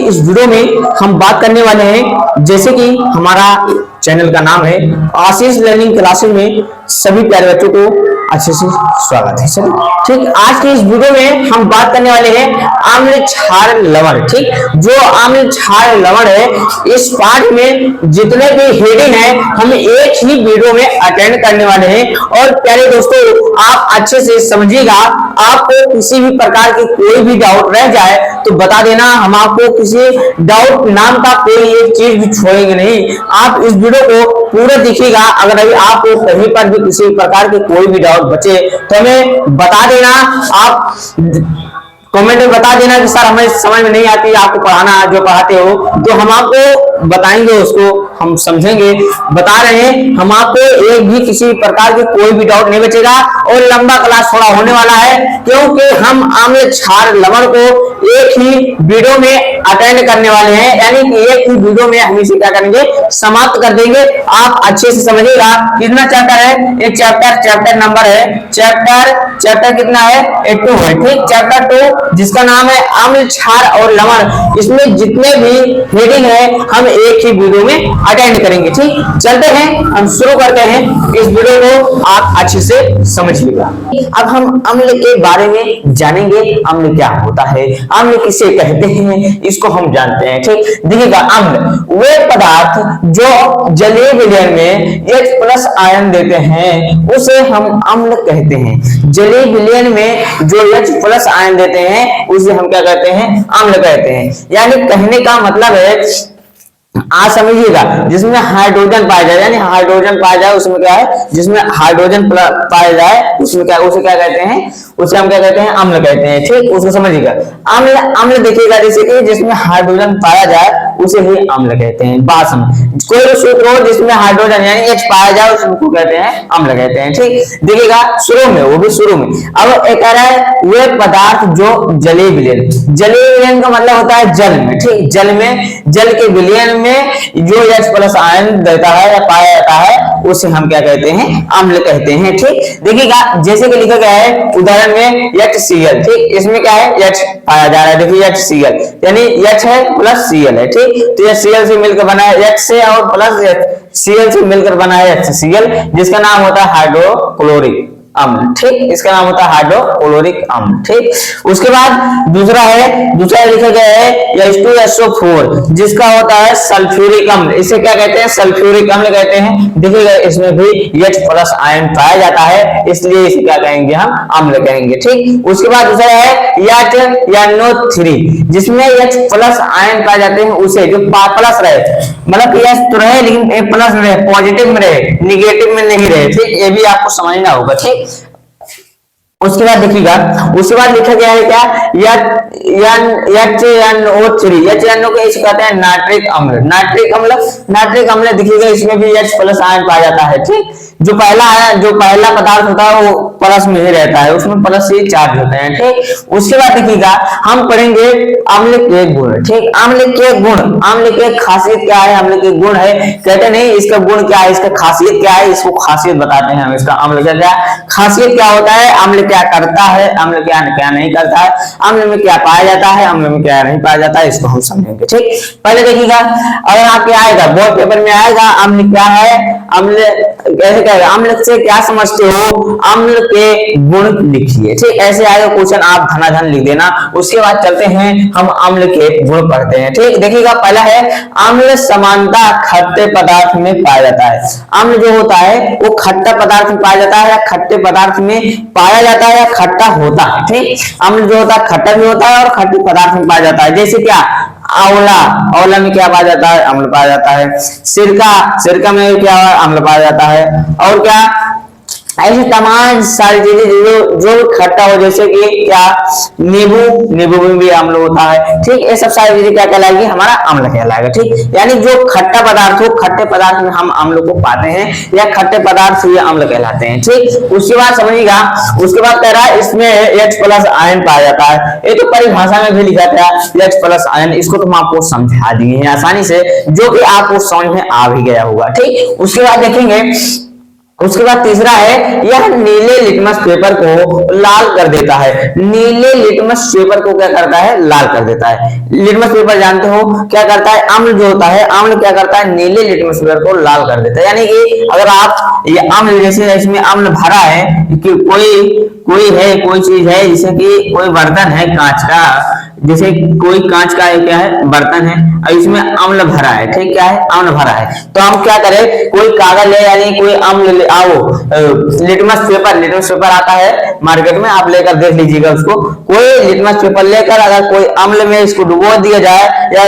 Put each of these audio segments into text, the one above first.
इस वीडियो में हम बात करने वाले हैं, जैसे कि हमारा चैनल का नाम है आशीष लर्निंग क्लासेस में सभी प्यारे बच्चों को अच्छे से स्वागत है। चलिए ठीक, आज के इस वीडियो में हम बात करने वाले हैं आम्ल क्षार लवण। ठीक, जो आम्ल क्षार लवण है, इस पाठ में जितने भी हेडिंग है हम एक ही वीडियो में अटेंड करने वाले हैं। और प्यारे दोस्तों, आप अच्छे से समझिएगा, आपको किसी भी प्रकार की कोई भी डाउट रह जाए तो बता देना, हम आपको किसी डाउट नाम का कोई एक चीज भी छोड़ेंगे नहीं। आप इस वीडियो को पूरा देखिएगा। अगर अभी आपको कहीं पर भी किसी प्रकार की कोई भी डाउट बचे तो हमें बता देना, आप कमेंट में बता देना कि सर हमें समझ में नहीं आती, आपको पढ़ाना जो पढ़ाते हो, तो हम आपको बताएंगे, उसको हम समझेंगे। बता रहे हैं हम आपको एक भी किसी प्रकार के कोई भी डाउट नहीं बचेगा। और लंबा क्लास थोड़ा होने वाला है, क्योंकि हम आम्ल क्षार लवण को एक ही वीडियो में अटेंड करने वाले हैं, यानी कि एक ही वीडियो में हम इसे क्या करेंगे, समाप्त कर देंगे। आप अच्छे से समझिएगा। कितना चैप्टर है, एक चैप्टर नंबर है, चैप्टर कितना है, 2 है। ठीक, चैप्टर 2 जिसका नाम है आम्ल क्षार और लवण। इसमें जितने भी हेडिंग है हम एक ही वीडियो में अटेंड करेंगे। ठीक, चलते हैं, हम शुरू करते हैं। इस वीडियो को आप अच्छे से समझिएगा। अब हम अम्ल के बारे में जानेंगे, अम्ल क्या होता है, अम्ल किसे कहते हैं, इसको हम जानते हैं। ठीक, देखिएगा, अम्ल वे पदार्थ जो जलीय विलयन में H+ आयन देते हैं उसे हम अम्ल कहते हैं। जलीय विलयन में जो H+ आयन देते हैं उसे हम क्या कहते हैं, अम्ल कहते हैं। यानी कहने का मतलब है, आज समझिएगा, जिसमें हाइड्रोजन पाया जाए, यानी हाइड्रोजन पाया जाए उसमें क्या है, जिसमें हाइड्रोजन पाया जाए उसमें क्या, उसे क्या कहते हैं, उसे हम क्या कहते हैं, अम्ल कहते हैं। ठीक, उसको समझिएगा। अम्ल देखिएगा, जैसे कि जिसमें हाइड्रोजन पाया जाए उसे ही अम्ल कहते हैं। बात समझ, कोई भी सूत्र हो जिसमें हाइड्रोजन यानी H पाया जाए उसको कहते हैं, अम्ल कहते हैं। ठीक, देखिएगा शुरू में, वो भी शुरू में। अब एक कह रहा है वे पदार्थ जो जलीय विलयन, जलीय विलयन का मतलब होता है जल में। ठीक, जल में, जल के विलयन में जो H+ आयन देता है या पाया जाता है उसे हम क्या कहते हैं, अम्ल कहते हैं। ठीक, देखिएगा, जैसे कि लिखा गया है उदाहरण में HCl। ठीक, इसमें क्या है, H पाया जा रहा है। देखिए HCl यानी H है प्लस Cl है। ठीक, तो यह Cl से मिलकर बना है, H से और प्लस Cl से मिलकर बना है HCl, जिसका नाम होता है हाइड्रोक्लोरिक अम्ल। ठीक, इसका नाम होता है हाइड्रोक्लोरिक अम्ल। ठीक, उसके बाद दूसरा लिखा गया है H2SO4, जिसका होता है सल्फ्यूरिक अम्ल। इसे क्या कहते हैं, सल्फ्यूरिक अम्ल कहते हैं। देखिएगा, इसमें भी H+ आयन पाया जाता है, इसलिए इसे क्या कहेंगे, हम अम्ल कहेंगे। ठीक, उसके बाद दूसरा है NO3, जिसमें H+ आयन पाए जाते हैं, उसे जो प्लस रहे, मतलब H तो रहे लेकिन प्लस रहे, पॉजिटिव में रहे, निगेटिव में नहीं रहे। ठीक, ये भी आपको समझना होगा। ठीक, उसके बाद देखिएगा, उसके बाद लिखा गया है क्या, HNO3, HNO को इसे कहते हैं नाइट्रिक अम्ल। नाइट्रिक अम्ल देखिएगा, इसमें भी H+ आयन पाया जाता है। ठीक, जो पहला पदार्थ होता है वो प्लस में ही रहता है, उसमें प्लस से चार्ज होते हैं। ठीक, उसके बाद देखिएगा हम पढ़ेंगे अम्ल के गुण। ठीक, अम्ल के गुण, अम्ल के खासियत क्या है, अम्ल के गुण है, कहते नहीं इसका गुण क्या है, इसका खासियत क्या है, इसको खासियत बताते हैं हम। इसका अम्ल का क्या खासियत क्या होता है, अम्ल क्या करता है, अम्ल क्या नहीं करता है, अम्ल में क्या पाया जाता है, अम्ल में क्या नहीं पाया जाता है, इसको हम समझेंगे। ठीक, पहले देखिएगा, अगर आपके आएगा बोर्ड पेपर में आएगा अम्ल क्या है, अम्ल कैसे कहेगा, अम्ल से क्या समझते हो, अम्ल के गुण लिखिए। ठीक, ऐसे आएगा क्वेश्चन, आप धनाधन लिख देना। उसके बाद चलते हैं हम अम्ल के गुण पढ़ते हैं। ठीक, देखिएगा, पहला है अम्ल समानता खट्टे पदार्थ में पाया जाता है। अम्ल जो होता है वो खट्टा पदार्थ में पाया जाता है, या खट्टे पदार्थ में पाया जाता है, या खट्टा होता है। ठीक, अम्ल जो होता है खट्टा भी होता है और खट्टे पदार्थ में पाया जाता है। जैसे क्या, आंवला में क्या पाया जाता है, अम्ल पाया जाता है। सिरका में क्या अम्ल पाया जाता है। और क्या, ऐसी तमाम सारी चीजें जो खट्टा हो, जैसे कि क्या, नींबू में भी अम्ल होता है। ठीक, ये सब सारी चीजें क्या कहलाएगी, हमारा अम्ल कहलाएगा। ठीक, यानी जो खट्टा पदार्थ हो, खट्टे पदार्थ में हम अम्ल को पाते हैं, या खट्टे पदार्थ से ये अम्ल कहलाते हैं। ठीक, उसके बाद समझिएगा, उसके बाद कह रहा है इसमें H+ आयन पाया जाता है। ये तो परिभाषा में भी लिखा था H+ आयन, इसको तो हम आपको समझा दिए हैं आसानी से, जो कि आपको समझ में आ भी गया होगा। ठीक, उसके बाद देखेंगे उसके बाद तीसरा है, यह नीले लिटमस पेपर को लाल कर देता है। नीले लिटमस पेपर को क्या करता है, लाल कर देता है। लिटमस पेपर जानते हो क्या करता है, अम्ल जो होता है, अम्ल क्या करता है, नीले लिटमस पेपर को लाल कर देता है। यानी कि अगर आप ये अम्ल, जैसे इसमें अम्ल भरा है कि कोई चीज है, जैसे कि कोई बर्तन है कांच का, जैसे कोई कांच का क्या है, बर्तन है और इसमें अम्ल भरा है, ठीक, क्या है, अम्ल भरा है, तो हम क्या करें, कोई कागज ले, यानी कोई अम्ल ले आओ, लिटमस पेपर आता है मार्केट में, आप लेकर देख लीजिएगा उसको। कोई लिटमस पेपर लेकर अगर कोई अम्ल में इसको डुबो दिया जाए या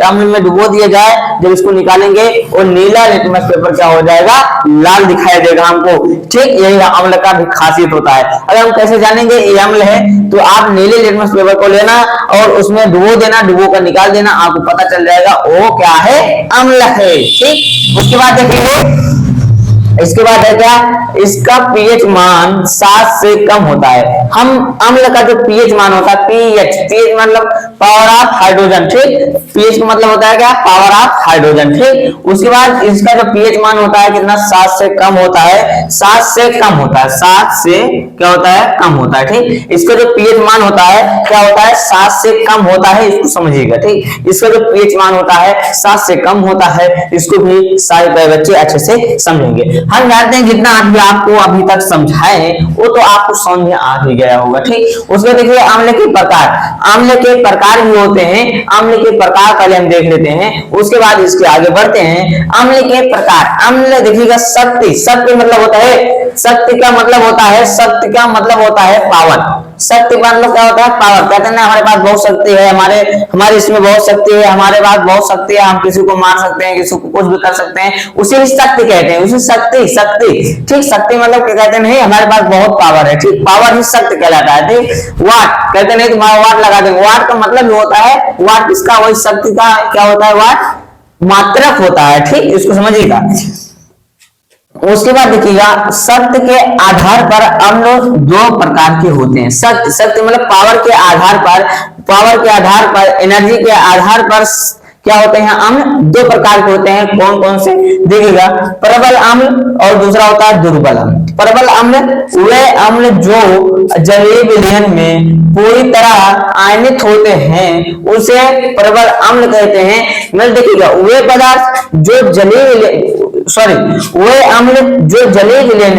अम्ल में डुबो दिया जाए, जब इसको निकालेंगे वो नीला लिटमस पेपर क्या हो जाएगा, लाल दिखाई देगा हमको, ठीक। यही अम्ल का भी खासियत होता है। अगर हम कैसे जानेंगे ये अम्ल है, तो आप नीले लिटमस पेपर को लेना और उसमें डुबो देना, डुबो कर निकाल देना, आपको पता चल जाएगा वो क्या है, अम्ल है, ठीक। उसके बाद देखेंगे, इसके बाद है क्या, इसका पीएच मान 7 से कम होता है। हम अम्ल का जो पीएच मान होता है, पीएच मतलब पावर ऑफ हाइड्रोजन, ठीक। पीएच का मतलब होता है क्या, पावर ऑफ हाइड्रोजन, ठीक। उसके बाद इसका जो पीएच मान होता है कितना, 7 से कम होता है, 7 से कम होता है, 7 से क्या होता है, कम होता है, ठीक। इसका जो पीएच मान होता है क्या होता है, 7 से कम होता है, इसको समझिएगा, ठीक। इसका जो पीएच मान होता है 7 से कम होता है, इसको भी सारे बच्चे अच्छे से समझेंगे। हम जानते हैं जितना भी आपको अभी तक समझाए वो तो आपको समझ में आ ही गया होगा, ठीक। उसमें देखिए अम्ल के प्रकार, अम्ल के प्रकार भी होते हैं, अम्ल के प्रकार पहले हम देख लेते हैं, उसके बाद इसके आगे बढ़ते हैं। अम्ल के प्रकार, अम्ल देखिएगा, शक्ति मतलब होता है, शक्ति का मतलब होता है, शक्ति का मतलब होता है पावर, शक्ति मतलब क्या होता है, पावर। कहते हैं ना हमारे पास बहुत शक्ति है, हमारे इसमें बहुत शक्ति है, हमारे पास बहुत शक्ति है, हम किसी को मार सकते हैं, किसी को कुछ भी कर सकते हैं, उसी शक्ति कहते हैं, उसी शक्ति, ठीक। शक्ति मतलब क्या कहते हैं, नहीं हमारे पास बहुत पावर है, ठीक, पावर ही शक्ति कहलाता है, ठीक। वाट कहते नहीं तुम्हारा वाट लगा देंगे, वाट का मतलब होता है, वाट किसका, वही शक्ति का क्या होता है, वाट मात्रक होता है, ठीक, इसको समझिएगा। उसके बाद देखिएगा, शक्ति के आधार पर अम्ल 2 प्रकार के होते हैं। शक्ति मतलब पावर के आधार पर एनर्जी के आधार पर क्या होते हैं, अम्ल 2 प्रकार के होते हैं। कौन कौन से देखिएगा, प्रबल अम्ल और दूसरा होता है दुर्बल अम्ल। प्रबल अम्ल वे अम्ल जो जलीय विलयन में पूरी तरह आयनित होते हैं, उसे प्रबल अम्ल कहते हैं। मतलब देखिएगा, वे पदार्थ जो वे अम्ल जो जलीय विलयन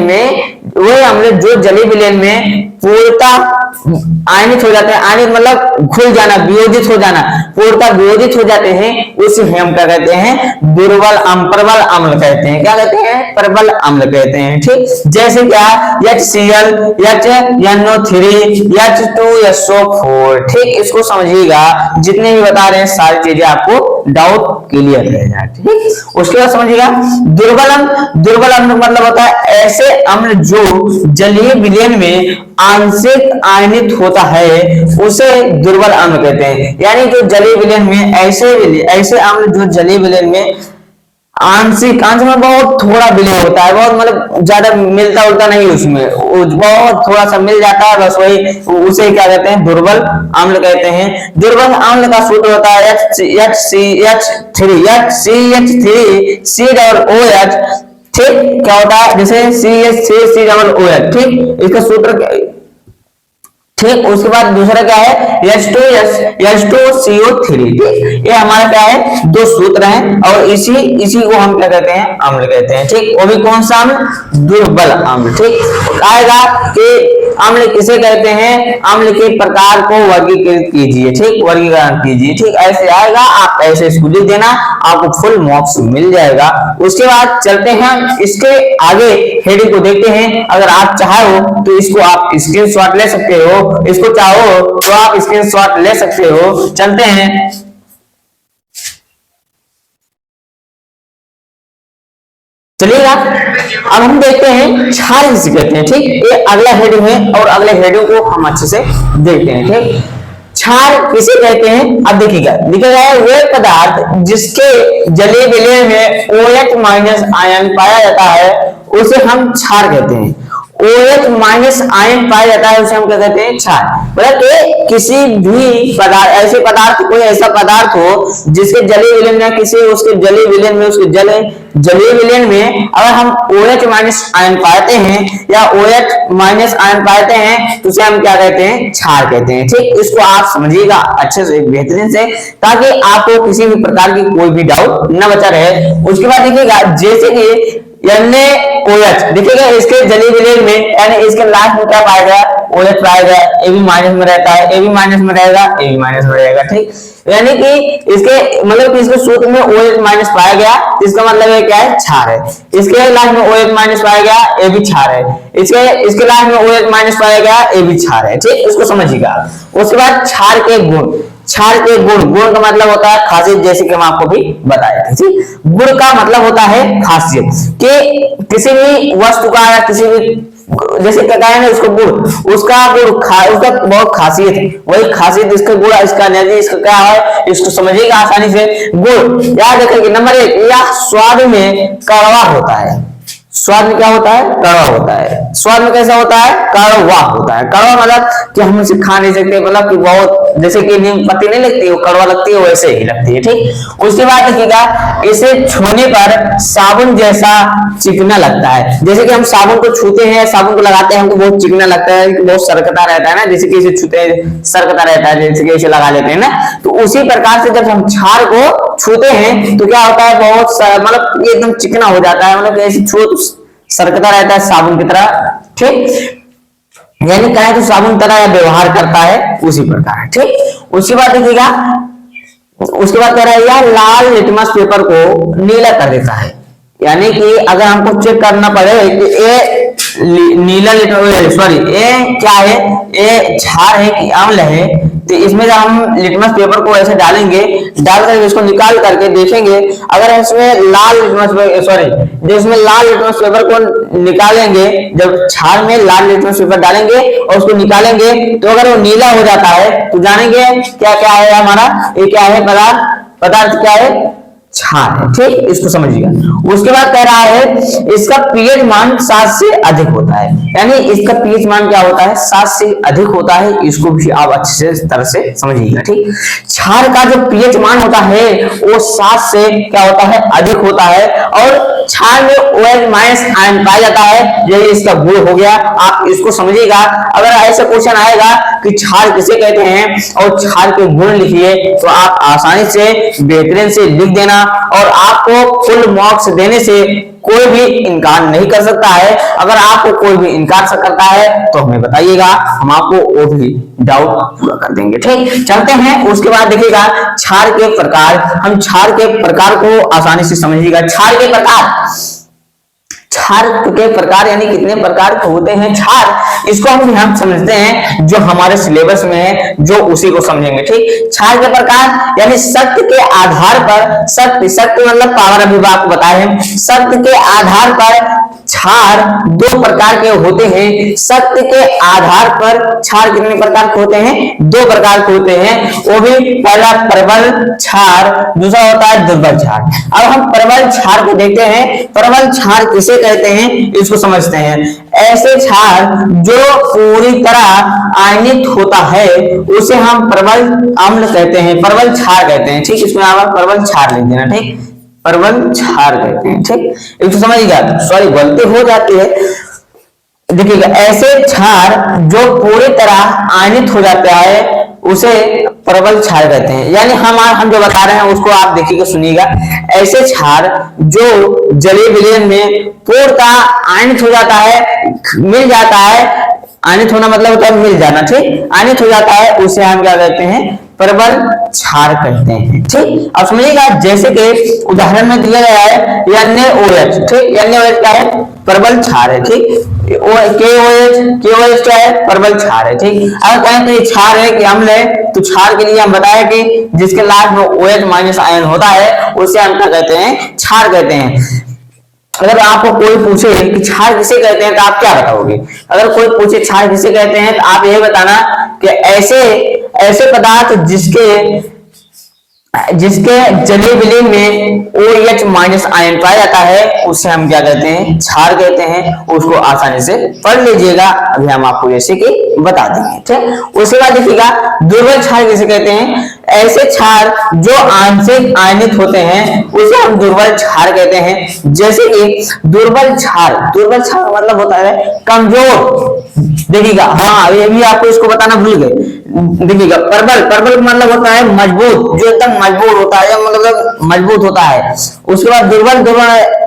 में पूर्णता आयनित हो जाते हैं, आयनित मतलब घुल जाना, वियोजित हो जाना, पूर्णता वियोजित हो जाते हैं, उसे हम क्या कहते हैं, प्रबल अम्ल कहते हैं। क्या कहते हैं, प्रबल अम्ल कहते हैं, ठीक। जैसे क्या, HCl, HNO3, H2SO4, ठीक। इसको समझिएगा, जितने भी बता रहे हैं सारी चीजें आपको डाउट क्लियर है, ठीक। उसके बाद समझिएगा, दुर्बल अम्ल मतलब होता है ऐसे अम्ल जो जलीय विलयन में आंशिक आयनित होता है, उसे दुर्बल अम्ल कहते हैं। यानी जो जलीय विलयन में ऐसे अम्ल जो जलीय विलयन में आंशिक में बहुत थोड़ा विलय होता है, बहुत मतलब ज्यादा मिलता उलता नहीं, उसमें बहुत थोड़ा सा मिल जाता है, बस वही, उसे क्या कहते हैं, दुर्बल अम्ल कहते हैं। दुर्बल अम्ल का सूत्र होता है HCH3 COOH, ठीक। क्या होता है, जैसे CH3 COOH, ठीक, इसका सूत्र, ठीक। उसके बाद दूसरा क्या है, H2CO3, ठीक। ये हमारा क्या है, 2 सूत्र हैं और इसी को हम क्या कहते हैं, अम्ल कहते हैं, ठीक। वो भी कौन सा अम्ल, दुर्बल अम्ल, ठीक। आएगा कि अम्ल किसे कहते हैं, अम्ल के प्रकार को वर्गीकृत कीजिए, ठीक, वर्गीकरण कीजिए, ठीक। ऐसे आएगा, आप ऐसे इसको लिख देना, आपको फुल मार्क्स मिल जाएगा। उसके बाद चलते हैं इसके आगे, हेडिंग को देखते हैं। अगर आप चाहो तो इसको आप स्क्रीनशॉट ले सकते हो, इसको चाहो तो आप स्क्रीनशॉट ले सकते हो। चलते हैं, चलिएगा। अब हम देखते हैं क्षार किसे कहते हैं, ठीक। ये अगला हेडिंग है और अगले हेडिंग को हम अच्छे से देखते हैं, ठीक। क्षार किसे कहते हैं, अब देखिएगा, लिखा गया है, वे पदार्थ जिसके जलीय विलयन में OH- आयन पाया जाता है, उसे हम क्षार कहते हैं। OH माइनस आयन पाया जाता है, उसे हम क्या कहते हैं, क्षार। मतलब कि किसी भी पदार्थ, ऐसे पदार्थ, कोई ऐसा पदार्थ हो जिसके जलीय विलयन में, किसी उसके जलीय विलयन में, उसके जलीय विलयन में अगर हम OH माइनस आयन पाते हैं या OH माइनस आयन पाते हैं तो उसे हम क्या कहते हैं, क्षार कहते हैं। ठीक, इसको आप समझिएगा अच्छे से, बेहतरीन से, ताकि आपको किसी भी प्रकार की कोई भी डाउट न बचा रहे। उसके बाद देखिएगा, जैसे कि NaOH देखिएगा, इसके जलीय विलयन में यानी इसके लास्ट में क्या पाया गया, OH पाया गया, AB माइनस में रहता है, AB माइनस में रहेगा, AB माइनस में रहेगा। ठीक, यानी कि इसके मतलब कि इसके सूत्र में OH माइनस पाया गया, इसका मतलब है क्या है, क्षार है। इसके लास्ट में OH माइनस पाया गया, AB क्षार है। इसके लास्ट में OH माइनस पाया गया, AB क्षार है। ठीक, इसको समझिएगा। उसके बाद क्षार के गुण, क्षार के गुण का मतलब होता है खासियत, जैसे कि हम आपको भी बताया था। गुण का मतलब होता है खासियत, कि किसी भी वस्तु का या किसी भी, जैसे क्या है ना, उसको गुण, उसका बहुत खासियत है, वही खासियत इसका गुण, इसका एनर्जी, इसका क्या है, इसको समझिएगा आसानी से। गुण याद रखिए, नंबर 1, यह स्वाद में कड़वा होता है। स्वाद में क्या होता है, कड़वा होता है। स्वाद में कैसा होता है, कड़वा होता है। कड़वा मतलब कि हम इसे खा नहीं सकते, मतलब कि बहुत, जैसे कि नीम पत्ती नहीं लगती, वो कड़वा लगती है, वैसे ही लगती है। ठीक, उसके बाद देखिएगा, इसे छूने पर साबुन जैसा चिकना लगता है। जैसे कि हम साबुन को छूते हैं, साबुन को लगाते हैं, हमको बहुत चिकना लगता है, बहुत सरकता रहता है ना, जैसे कि इसे छूते हैं सरकता रहता है, जैसे कि इसे लगा लेते हैं ना, तो उसी प्रकार से जब हम क्षार को छूते हैं तो क्या होता है, बहुत मतलब एकदम चिकना हो जाता है, मतलब ऐसे छू सरकता रहता है साबुन की तरह। ठीक, यानी कहें तो साबुन तरह या व्यवहार करता है, उसी प्रकार। ठीक, उसके बाद देखिएगा, उसके बाद कह रहा है, यह लाल लिटमस पेपर को नीला कर देता है। यानी कि अगर हमको चेक करना पड़े कि ये नीला लिटमस, सॉरी, ये क्या है, ये क्षार है कि अम्ल है, तो इसमें जब हम लिटमस पेपर को ऐसे डालेंगे, डालकर इसको निकाल करके देखेंगे, अगर इसमें लाल लिटमस, सॉरी, जब इसमें लाल लिटमस पेपर को निकालेंगे, जब क्षार में लाल लिटमस पेपर डालेंगे और उसको निकालेंगे, तो अगर वो नीला हो जाता है तो जानेंगे क्या क्या है हमारा, ये क्या है, पदार्थ क्या है, क्षार है। ठीक, इसको समझिएगा। उसके बाद कह रहा है, इसका पीएच मान 7 से अधिक होता है। यानी इसका पीएच मान क्या होता है, 7 से अधिक होता है। इसको भी आप अच्छे तरह से समझिएगा। ठीक, क्षार का जो पीएच मान होता है वो 7 से क्या होता है, अधिक होता है, और क्षार में OH माइनस आयन पाया जाता है, यही इसका गुण हो गया। आप इसको समझिएगा। अगर ऐसा क्वेश्चन आएगा कि क्षार किसे कहते हैं और क्षार के गुण लिखिए, तो आप आसानी से बेहतरीन से लिख देना, और आपको फुल मार्क्स देने से कोई भी इनकार नहीं कर सकता है। अगर आपको कोई भी इनकार करता है तो हमें बताइएगा, हम आपको वो भी डाउट पूरा कर देंगे। ठीक, चलते हैं। उसके बाद देखिएगा, क्षार के प्रकार। हम क्षार के प्रकार को आसानी से समझिएगा। क्षार के प्रकार यानी कितने प्रकार के होते हैं क्षार, इसको हम समझते हैं, जो हमारे सिलेबस में है, जो उसी को समझेंगे। ठीक, क्षार के प्रकार यानी शक्ति के आधार पर, शक्ति मतलब पावर, अभी आपको बताए हैं, शक्ति के आधार पर क्षार 2 प्रकार के होते हैं। शक्ति के आधार पर क्षार कितने प्रकार के होते हैं, 2 प्रकार के होते हैं। वो भी पहला प्रबल क्षार, दूसरा होता है दुर्बल क्षार। अब हम प्रबल क्षार को देखते हैं। प्रबल क्षार किसे कहते हैं, इसको समझते हैं। ऐसे क्षार जो पूरी तरह आयनित होता है उसे हम प्रबल अम्ल कहते हैं, प्रबल क्षार कहते हैं। ठीक, इसमें आप प्रबल क्षार लिख देना। ठीक, प्रबल क्षार कहते हैं। ठीक, इसको समझिएगा। सॉरी, गलती हो जाती है। देखिएगा, ऐसे क्षार जो पूरी तरह आयनित हो जाता है उसे प्रबल क्षार कहते हैं। यानी हम जो बता रहे हैं उसको आप देखिएगा, सुनिएगा। ऐसे क्षार जो जलीय विलयन में पूर्णतः आयनित हो जाता है, मिल जाता है। आयनित होना मतलब होता है मिल जाना। ठीक, आयनित हो जाता है, उसे हम क्या कहते हैं, प्रबल क्षार कहते हैं। ठीक, अब समझिएगा, जैसे कि उदाहरण में दिया गया है NaOH। ठीक, NaOH क्या है, प्रबल क्षार है। ठीक, KOH क्या है, प्रबल क्षार है। ठीक, अगर कहें तो ये क्षार है कि अम्ल है, तो क्षार के लिए हम बताया कि जिसके लास्ट में OH माइनस आयन होता है उसे हम क्या कहते हैं, क्षार कहते हैं। अगर आपको कोई पूछे कि क्षार किसे कहते हैं तो आप क्या बताओगे? अगर कोई पूछे क्षार किसे कहते हैं तो आप यही बताना कि ऐसे पदार्थ जिसके जिसके जलीय विलीन में OH माइनस आयन पाया जाता है उसे हम क्या कहते हैं, क्षार कहते हैं। उसको आसानी से पढ़ लीजिएगा, अभी हम आपको जैसे कि बता देंगे। ठीक, उसके बाद देखिएगा दुर्बल क्षार किसे कहते हैं, ऐसे क्षार जो आंशिक आयनित होते हैं उसे हम दुर्बल क्षार कहते हैं। जैसे कि दुर्बल क्षार मतलब होता है कमजोर। देखिएगा, हाँ ये भी आपको इसको बताना भूल गए। देखिएगा प्रबल मतलब होता है मजबूत, जो एकदम मजबूत होता है, मतलब मजबूत होता है। उसके बाद दुर्बल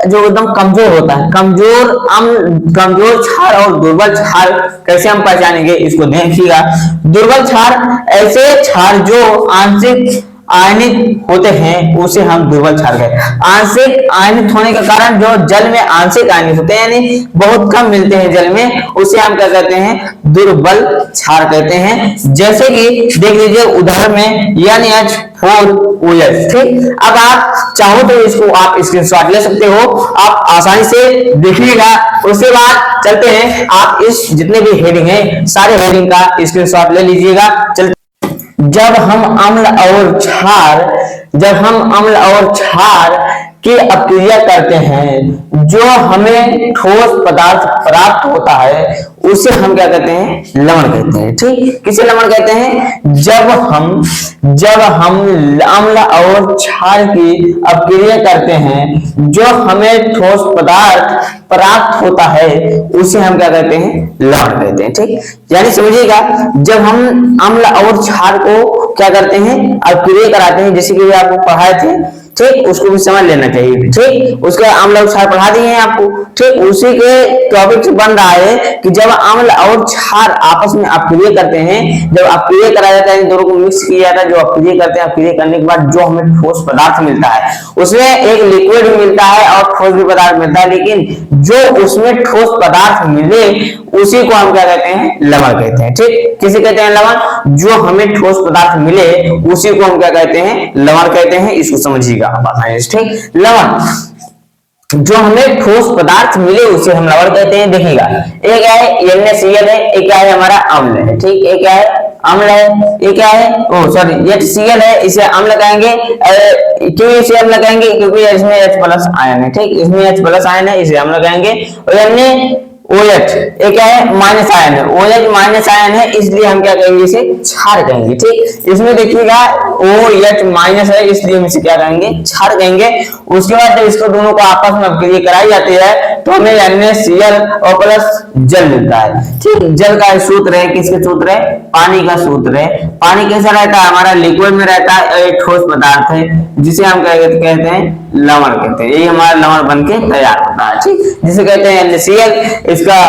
जो एकदम कमजोर होता है। कमजोर क्षार और दुर्बल क्षार कैसे हम पहचानेंगे, इसको देखिएगा। दुर्बल क्षार ऐसे क्षार जो आंशिक आयनित होते हैं उसे हम दुर्बल क्षार कहते हैं। आंशिक आयनित होने का कारण जो जल में आंशिक आयनित होते हैं, यानी बहुत कम मिलते हैं जल में, उसे हम क्या कहते हैं, दुर्बल क्षार कहते हैं। जैसे कि देख लीजिए उदाहरण में NH4OH। ठीक, अब आप चाहो तो इसको आप स्क्रीनशॉट ले सकते हो, आप आसानी से देखिएगा। उसके बाद चलते हैं, आप इस जितने भी हेडिंग है सारे हेडिंग का स्क्रीनशॉट ले लीजिएगा। चलते जब हम अम्ल और क्षार की अपक्रिया करते हैं जो हमें ठोस पदार्थ प्राप्त होता है उसे हम क्या कहते हैं, लवण कहते हैं। ठीक, किसे लवण कहते हैं, जब हम अम्ल और क्षार की अपक्रिया करते हैं जो हमें ठोस पदार्थ प्राप्त होता है उसे हम क्या कहते हैं, लवण कहते हैं। ठीक, यानी समझिएगा जब हम अम्ल और क्षार को क्या करते हैं, अपक्रिया कराते हैं, जैसे कि आपको पढ़ाए थे। ठीक, उसको भी समझ लेना चाहिए। ठीक, उसके अम्ल और क्षार पढ़ा दिए हैं आपको। ठीक, उसी के टॉपिक से बन रहा है कि जब अम्ल और क्षार आपस में अपक्रिया करते हैं, जब अपक्रिया कराया जाता है, इन दोनों को मिक्स किया जाता है, जो अपक्रिया करते हैं, अपक्रिया करने के बाद जो हमें ठोस पदार्थ मिलता है, उसमें एक लिक्विड भी मिलता है और ठोस भी पदार्थ मिलता है, लेकिन जो उसमें ठोस पदार्थ मिले उसी को हम क्या कहते हैं, लवण कहते हैं। ठीक, किसे कहते हैं, लवण। जो हमें ठोस पदार्थ मिले उसी को हम क्या कहते हैं, लवण कहते हैं। इसको समझिएगा आप आसानी से। ठीक, लवण जो हमें ठोस पदार्थ मिले उसे हम लवण कहते हैं। देखिएगा, एक है NaCl है, एक क्या है हमारा अम्ल है। ठीक, एक क्या है, अम्ल है, ये क्या है, HCl है, इसे अम्ल कहेंगे। क्यों इसे अम्ल कहेंगे, क्योंकि इसमें H+ आयन है। ठीक, इसमें H+ आयन है, इसे अम्ल कहेंगे। और OH एक क्या है, माइनस आयन है, OH माइनस आयन है, इसलिए हम क्या कहेंगे, इसे क्षार कहेंगे। ठीक, इसमें देखिएगा OH माइनस है, इसलिए हम इसे क्या कहेंगे, क्षार कहेंगे। उसके बाद जब इसको दोनों को आपस में अपक्रिया कराई जाती है तो हमें NaCl और प्लस जल मिलता है। ठीक, जल का सूत्र है, किसके सूत्र है, पानी का सूत्र है। पानी कैसा रहता है, हमारा लिक्विड में रहता है, एक ठोस पदार्थ है जिसे हम कहते हैं लवण कहते हैं। यही हमारा लवण बन के तैयार होता है। ठीक, जिसे कहते हैं NaCl, इसका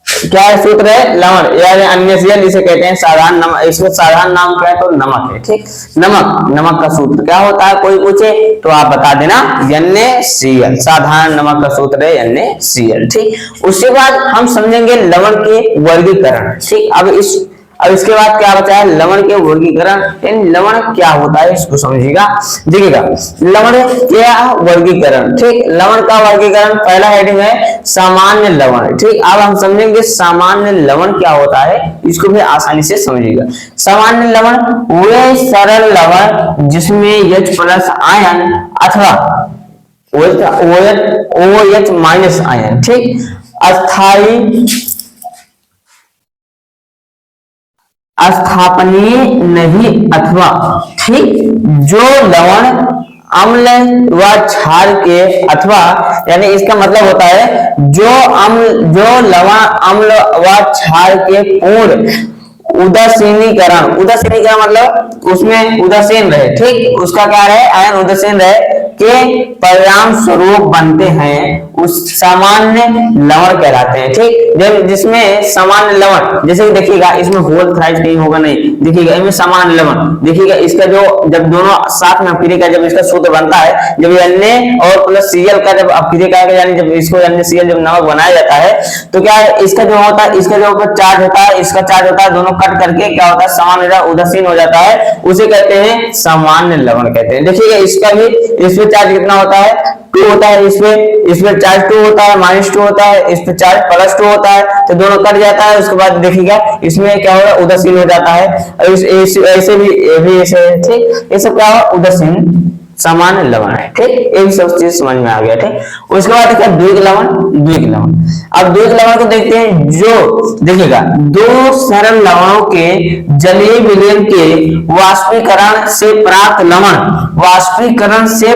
क्या है, सूत्र है लवण, यानी NaCl इसे कहते हैं साधारण नमक। इसका साधारण नाम क्या है, तो नमक है। ठीक, नमक का सूत्र क्या होता है, कोई पूछे तो आप बता देना, NaCl, साधारण नमक का सूत्र है NaCl। ठीक, उसके बाद हम समझेंगे लवण के वर्गीकरण। ठीक, अब इसके बाद क्या बचा है, लवण के वर्गीकरण। लवण क्या होता है इसको समझिएगा। देखिएगा, लवण क्या वर्गीकरण। ठीक, लवण का वर्गीकरण, पहला हेडिंग है सामान्य लवण। ठीक, अब हम समझेंगे सामान्य लवण क्या होता है, इसको भी आसानी से समझिएगा। सामान्य लवण वे सरल लवण जिसमें H+ आयन अथवा OH माइनस आयन, ठीक, अस्थापनीय नहीं अथवा, ठीक, जो लवण अम्ल व क्षार के अथवा, यानी इसका मतलब होता है जो लवण अम्ल व क्षार के पूर्ण उदासीनीकरण मतलब उसमें उदासीन रहे। ठीक, उसका क्या रहे, आयन उदासीन रहे के परिणाम स्वरूप बनते हैं, उस सामान्य लवण कहलाते हैं। ठीक, जिसमें सामान्य लवण, जैसे देखिएगा इसमें होल थ्राइज कहीं होगा नहीं, देखिएगा इसमें सामान्य लवण, देखिएगा इसका जो जब दोनों साथ में अपक्रिया का जब इसका सूत्र बनता है, जब Na और प्लस Cl का जब अपक्रिया का, यानी जब इसको NaCl जब नमक बनाया जाता है तो क्या है, इसका जो होता है, इसका जो ऊपर चार्ज होता है, इसका चार्ज होता है, दोनों कट करके क्या होता है, सामान्य उदासीन हो जाता है, उसे कहते हैं सामान्य लवण कहते हैं। देखिएगा इसका भी, इसमें चार्ज कितना होता है, 2 होता है, इसमें चार्ज 2 होता है, -2 होता है, इस पे चार्ज +2 होता है, तो दोनों कट जाता है। उसके बाद देखिएगा इसमें क्या होगा, उदासीन हो जाता है। और ऐसे भी ऐसे, ठीक, ये सब क्या होगा, उदासीन सामान्य लवण है। ठीक, एक सब चीज समझ में आ गया। ठीक, उसके बाद देखिए द्विक लवण। अब द्विक लवण को देखते हैं। जो देखिएगा, दो सरल लवणों के जलीय विलयन के वाष्पीकरण से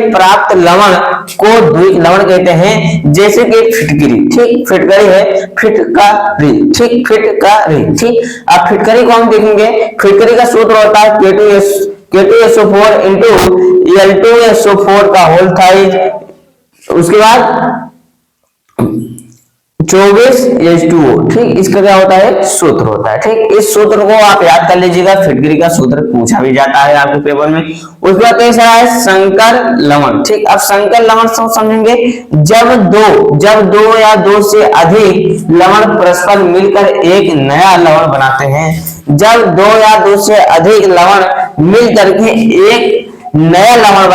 प्राप्त लवण को द्विक लवण कहते हैं। जैसे कि फिटकरी, ठीक, फिटकरी है, फिटकरी, ठीक, फिटकरी, ठीक। अब फिटकरी को हम देखेंगे, फिटकरी का सूत्र होता है K2SO4 into L2SO4 का होल थाइज, उसके बाद 24H2O, ठीक, इसका क्या होता है, सूत्र होता है। ठीक, इस सूत्र को आप याद कर लीजिएगा, फिटकरी का सूत्र पूछा भी जाता है आपके पेपर में। उसके बाद कैसा है, संकर लवण। ठीक, अब संकर लवण समझेंगे, जब दो या दो से अधिक लवण परस्पर मिलकर एक नया लवण बनाते हैं। जब दो या दो से अधिक लवण मिल करके एक नया लवण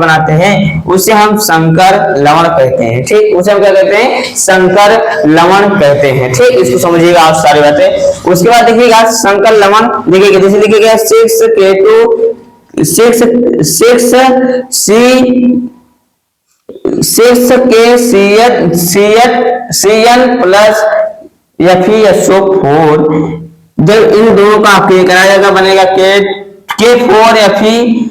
बनाते हैं, उसे हम संकर लवण कहते हैं। ठीक, उसे हम क्या कहते हैं, संकर लवण कहते हैं। ठीक, इसको समझिएगा आप सारी बातें। उसके बाद देखिएगा संकर लवण, देखिएगा जैसे लिखिएगा 6K प्लस FeSO4, जब इन दोनों का आपके कराया जाएगा, बनेगा K4FeCN6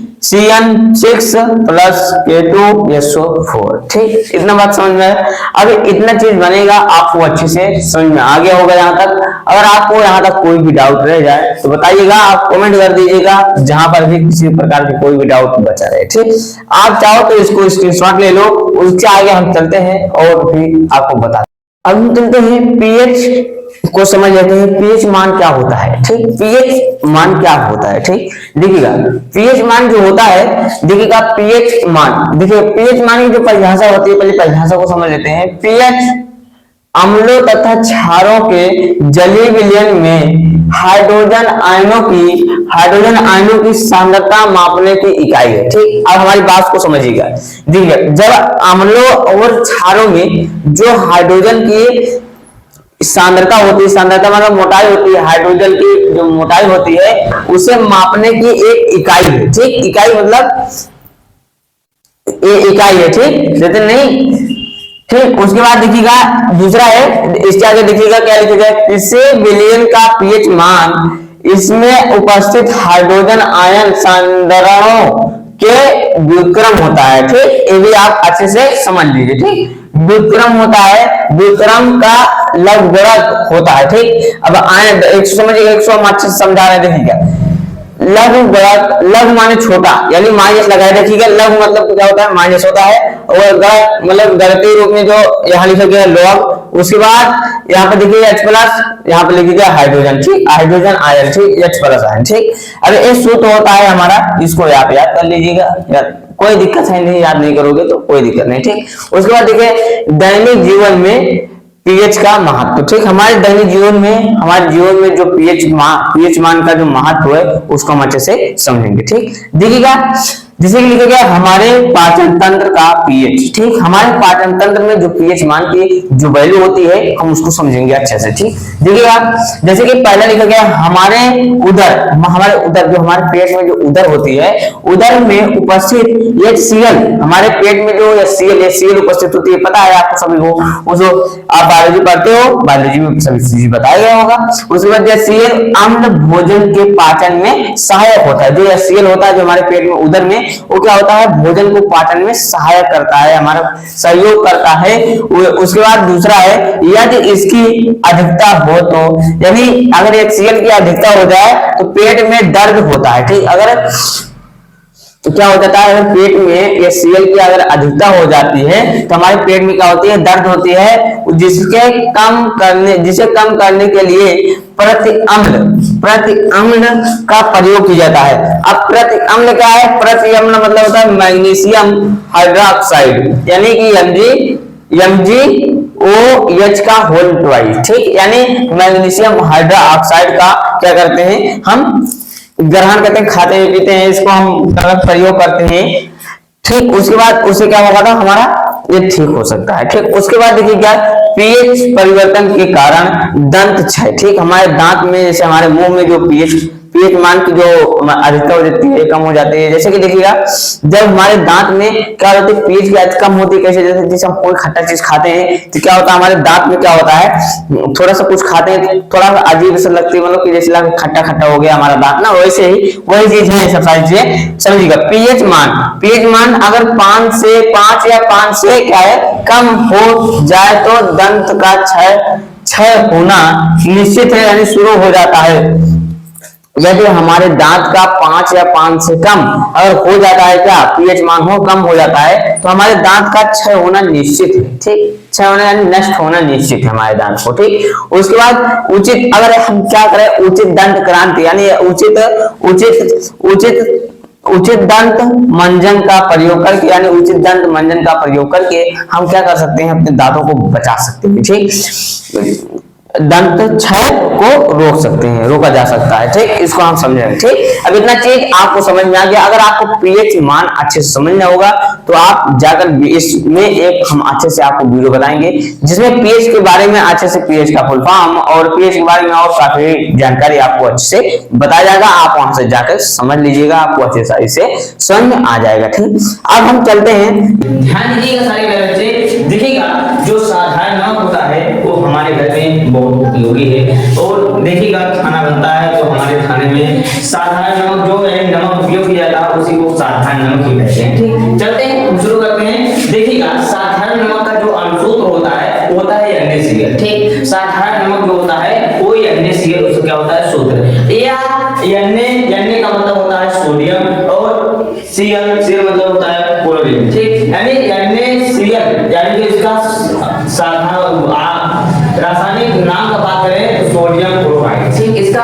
प्लस K2SO4। ठीक, इतना बात समझ में है। अब इतना चीज बनेगा, आपको अच्छे से समझ में आ गया होगा यहाँ तक। अगर आपको यहाँ तक कोई भी डाउट रह जाए तो बताइएगा, आप कमेंट कर दीजिएगा, जहां पर भी किसी प्रकार की कोई भी डाउट बचा रहे। ठीक, आप चाहो तो इसको स्क्रीनशॉट ले लो, उससे आगे हम चलते हैं और भी आपको बता। अब हम चलते हैं पीएच को समझ लेते हैं। पीएच मान क्या होता है। ठीक, पीएच मान क्या होता है। ठीक, देखिएगा पीएच मान जो होता है, देखिएगा पीएच मान, देखिए पीएच मान की जो परिभाषा होती है, पहले परिभाषा को समझ लेते हैं। पीएच अम्लों तथा क्षारों के जलीय विलयन में हाइड्रोजन आयनों की सांद्रता मापने की इकाई है। ठीक, अब हमारी बात को समझिएगा। देखिए, जब अम्लों और क्षारों में जो हाइड्रोजन की सांद्रता होती है, सांद्रता मतलब मोटाई होती है, हाइड्रोजन की जो मोटाई होती है उसे मापने की एक इकाई है। ठीक, इकाई मतलब ये इकाई है। ठीक, लेकिन नहीं, ठीक। उसके बाद देखिएगा दूसरा है, इसके आगे देखिएगा क्या लिखा है, किसी विलयन का पीएच मान इसमें उपस्थित हाइड्रोजन आयन सांद्रणों के व्युत्क्रम होता है। ठीक, ये भी आप अच्छे से समझ लीजिए। ठीक, व्युत्क्रम होता है, व्युत्क्रम का लघुगणक होता है। ठीक, अब आयन एक समझिएगा, एक सौ अच्छे से समझा रहे, देखिएगा लघुगणक, लघु माने छोटा, यानी माइनस लगाए, देखिएगा लघु मतलब क्या होता है, माइनस होता है, और गणक मतलब गणितीय रूप में जो यहाँ लिखा गया लॉग। उसके बाद यहाँ पे देखिए H प्लस, यहाँ पे लिखिएगा हाइड्रोजन। ठीक, हाइड्रोजन आयन, ठीक, H प्लस आयन। ठीक, अरे ये सूत्र होता है हमारा, इसको आप याद कर लीजिएगा, कोई दिक्कत है नहीं, याद नहीं करोगे तो कोई दिक्कत नहीं। ठीक, उसके बाद देखिए दैनिक जीवन में पीएच का महत्व। ठीक, हमारे दैनिक जीवन में जो पीएच मान का जो महत्व है उसको हम अच्छे से समझेंगे। ठीक, देखिएगा जैसे कि लिखा गया हमारे पाचन तंत्र का पीएच। ठीक, हमारे पाचन तंत्र में जो पीएच मान की जो वैल्यू होती है हम उसको समझेंगे अच्छे से। ठीक, देखिएगा जैसे कि पहला लिखा गया हमारे उदर जो हमारे पेट में जो उदर होती है, उदर में उपस्थित HCl, हमारे पेट में जो HCl उपस्थित होती है, पता है आपको सभी को, वो जो आप बायोलॉजी पढ़ते हो, बायोलॉजी में सभी चीज बताया गया होगा। उसके बाद HCl अम्ल भोजन के पाचन में सहायक होता है। जो HCl होता है जो हमारे पेट में उदर में, वो क्या होता है, भोजन को पाचन में सहायक करता है, हमारा सहयोग करता है। उसके बाद दूसरा है, यदि इसकी अधिकता हो तो, यानी अगर HCl की अधिकता हो जाए तो पेट में दर्द होता है। ठीक, अगर तो क्या हो जाता है, अगर पेट में HCl की अगर अधिकता हो जाती है तो हमारे पेट में क्या होती है, दर्द होती है, जिसे कम करने के लिए प्रति अम्ल का प्रयोग किया जाता है। अब प्रति अम्ल क्या है, प्रति अम्ल मतलब होता है मैग्नीशियम हाइड्रोक्साइड, यानी कि MgOH का होल ट्वाइस। ठीक, यानी मैग्नीशियम हाइड्रोक्साइड का क्या करते हैं, हम ग्रहण करते हैं, खाते हैं, पीते हैं, इसको हम प्रयोग करते हैं। ठीक, उसके बाद उससे क्या होगा था हमारा ये ठीक हो सकता है। ठीक, उसके बाद देखिए क्या पीएच परिवर्तन के कारण दंत क्षय। ठीक, हमारे दांत में जैसे हमारे मुंह में जो पीएच पीएच मान की जो अधिकता हो जाती है, कम हो जाती है। जैसे कि देखिएगा जब हमारे दांत में क्या होती है पीएच की अधिकता कम होती है, कैसे जैसे हम कोई खट्टा चीज खाते हैं तो क्या होता है हमारे दांत में क्या होता है थोड़ा सा कुछ खाते हैं थोड़ा सा अजीब सा लगती है, मतलब कि जैसे खट्टा खट्टा हो गया हमारा दांत ना, वैसे ही वही चीज है सब सारी चीजें। समझिएगा पीएच मान अगर 5 या 5 से क्या है कम हो जाए तो दंत का क्षय होना निश्चित है, यानी शुरू हो जाता है। यदि हमारे दांत का 5 या 5 से कम अगर हो जाता है, क्या पीएच मान हो कम हो जाता है तो हमारे दांत का क्षय होना निश्चित है। ठीक, क्षय होना यानी नष्ट होना निश्चित है हमारे दांत को। ठीक, उसके बाद उचित अगर हम क्या करें उचित दंत क्रांति यानी उचित दंत मंजन का प्रयोग करके, यानी उचित दंत मंजन का प्रयोग करके हम क्या कर सकते हैं अपने दांतों को बचा सकते हैं। ठीक, दंत क्षय को रोक सकते हैं, रोका जा सकता है। ठीक, इसको हम समझेंगे। ठीक, अब इतना चीज आपको समझ में आ गया। अगर आपको पीएच मान अच्छे से समझना होगा तो आप जाकर इसमें एक हम अच्छे से आपको वीडियो बताएंगे जिसमें पीएच के बारे में अच्छे से पीएच का फुल फॉर्म और पीएच के बारे में और काफी जानकारी आपको अच्छे से बताया जाएगा। आप वहां से जाकर समझ लीजिएगा, आपको अच्छे से इसे समझ में आ जाएगा। ठीक, अब हम चलते हैं। ध्यान दीजिएगा सारे मेरे बच्चे, देखिएगा जो साधारण नमक होता है वो हमारे घर में बहुत उपयोगी है। और देखिएगा खाना बनता है तो हमारे खाने में साधारण नमक जो है नमक उपयोग किया जाता है उसी को साधारण नमक ही कहते हैं। ठीक, चलते हैं हम शुरू करते हैं। देखिएगा साधारण नमक का जो अनुसूत्र होता है वो होता है NaCl। ठीक, साधारण नमक जो होता है वो NaCl उसका क्या होता है सूत्र, या Na का मतलब होता है सोडियम और Cl मतलब होता है क्लोरीन। ठीक, यानी NaCl यानी कि इसका रासायनिक नाम का बात करें तो सोडियम क्लोराइड। ठीक, इसका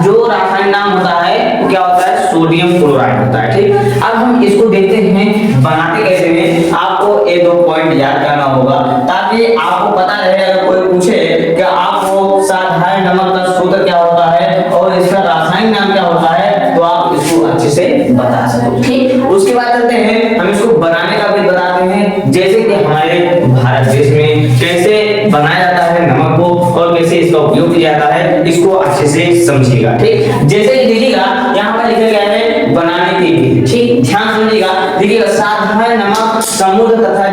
जो रासायनिक नाम होता है वो क्या होता है सोडियम क्लोराइड होता है। ठीक, अब हम इसको देखते हैं बनाते कैसे हैं। आपको ये 2 पॉइंट याद करना होगा ताकि आपको पता रहे अगर कोई पूछे कि आपको साधारण नमक का सूत्र क्या होता है और इसका रासायनिक नाम क्या होता है तो आप इसको अच्छे से बता सको। ठीक, उसके बाद चलते हैं हम इसको बनाने का भी बताते हैं, जैसे कि हमारे भारत देश में कैसे बनाया जाता है नमक को और कैसे इसका उपयोग किया जाता है, इसको अच्छे से समझिएगा। ठीक, जैसे कि देखिएगा यहाँ पर लिखा गया है बनाने की विधि। ठीक, ध्यान समझिएगा। देखिएगा साधारण नमक समुद्र तथा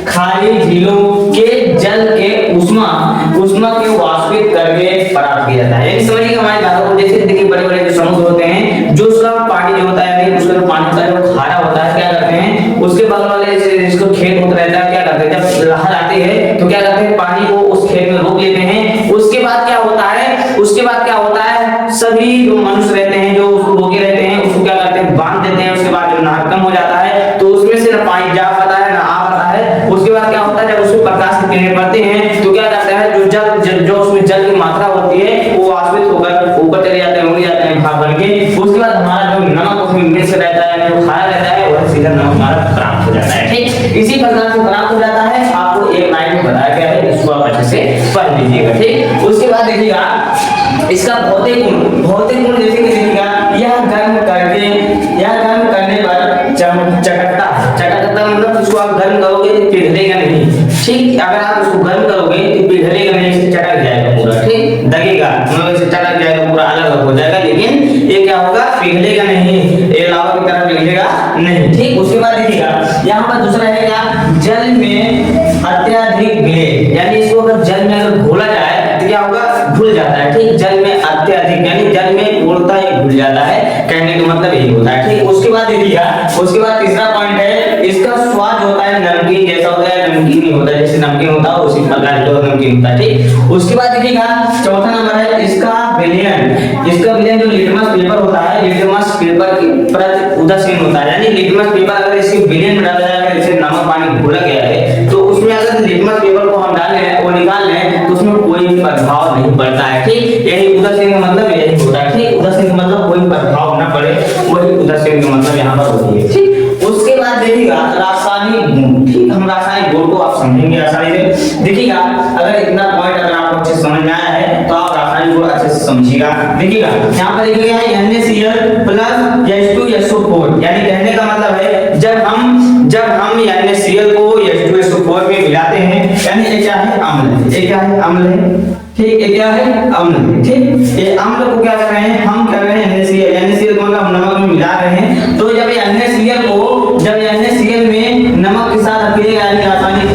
खारी झीलों के जल के उष्मा के वाष्पित करके प्राप्त किया जाता है। समझिएगा हमारे दांतों को जैसे देखिए बड़े बड़े जो समुद्र होते हैं जो उसका पानी जो होता है उसका जो पानी होता है वो खारा होता है, क्या करते हैं उसके बगल वाले जिसको खेत होता रहता है क्या करते हैं जब लहर आती है तो क्या करते हैं पानी को उस खेत में रोक लेते हैं। उसके बाद क्या होता है सभी जो मनुष्य रहते हैं जो उसको रोके रहते हैं उसको क्या करते हैं बांध देते हैं। उसके बाद जो नहर कम हो जाता है तो उसमें से ना पानी जा पाता है ना आ पाता है। उसके बाद क्या होता है जब उसमें प्रकाश की किरणें पड़ती हैं तो क्या करता है जो उसमें जल की मात्रा होती है वो वाष्पित होकर ऊपर चले जाते हैं, उड़ जाते हैं भाप बनके। उसके बाद हमारा जो नमक उसमें मिक्स रहता है जो खाया रहता है वह सीधा नमक हमारा प्राप्त हो जाता है। ठीक, इसी प्रकार से प्राप्त हो जाता है। आपको एक लाइन में बताया गया है, इसको आप अच्छे से पढ़ लीजिएगा। ठीक, उसके बाद देखिएगा इसका भौतिक गुण जैसे कि देखिएगा यह गर्म करने पर चटकता मतलब इसको आप गर्म करोगे तो पिघलेगा नहीं। ठीक, अगर आप इसको गर्म करोगे तो पिघलेगा नहीं, चटक जाएगा पूरा। ठीक, दगेगा मतलब इसे चटक जाएगा पूरा अलग हो जाएगा, लेकिन ये क्या होगा पिघलेगा नहीं, ये लावा की तरह पिघलेगा नहीं। ठीक, उसके बाद देखिएगा यहाँ पर दूसरा है क्या जल में अत्यधिक घुले, यानी इसको अगर जल में अगर घोला जाए तो क्या होगा घुल जाता है। ठीक, जल में अत्यधिक यानी जल में घुलता है घुल जाता है, कहने का मतलब यही होता है। ठीक, उसके बाद देखिएगा उसके बाद तीसरा पॉइंट है इसका स्वाद होता है नमकीन जैसा होता है, नमकीन ही होता है जैसे नमकीन होता है उसी प्रकार का नमकीन होता है। ठीक, उसके बाद देखिएगा चौथा नंबर है इसका विलयन जो लिटमस पेपर होता है लिटमस पेपर की प्रति उदासीन होता है, यानी लिटमस पेपर अगर इसके विलयन में डाला जाएगा जैसे नमक पानी घोला गया है तो उसमें अगर लिटमस पेपर को हम डालें और निकाल लें तो उसमें कोई प्रभाव नहीं पड़ता है। ठीक, यही उदासीन का मतलब यही होता है। ठीक, उदासीन का मतलब कोई प्रभाव न पड़े, वही उदासीन का मतलब यहाँ पर होती है। ठीक, उसके बाद देखिएगा रासायनिक गुण। ठीक, हम रासायनिक गुण को आप समझेंगे आसानी से। देखिएगा अगर इतना पॉइंट अगर आपको अच्छे से समझ में आया है तो आप रासायनिक गुण अच्छे से समझिएगा। देखिएगा यहाँ पर देखिएगा NaCl प्लस H2SO4 यानी कहने का मतलब है जब हम है अम्ल है, ठीक, ये क्या है अम्ल है, ठीक। ये अम्ल को क्या कर रहे हैं हम, कर रहे हैं NaCl, NaCl को मतलब नमक में मिला रहे हैं। तो जब ये NaCl को, जब ये NaCl में नमक के साथ अकेले रासायनिक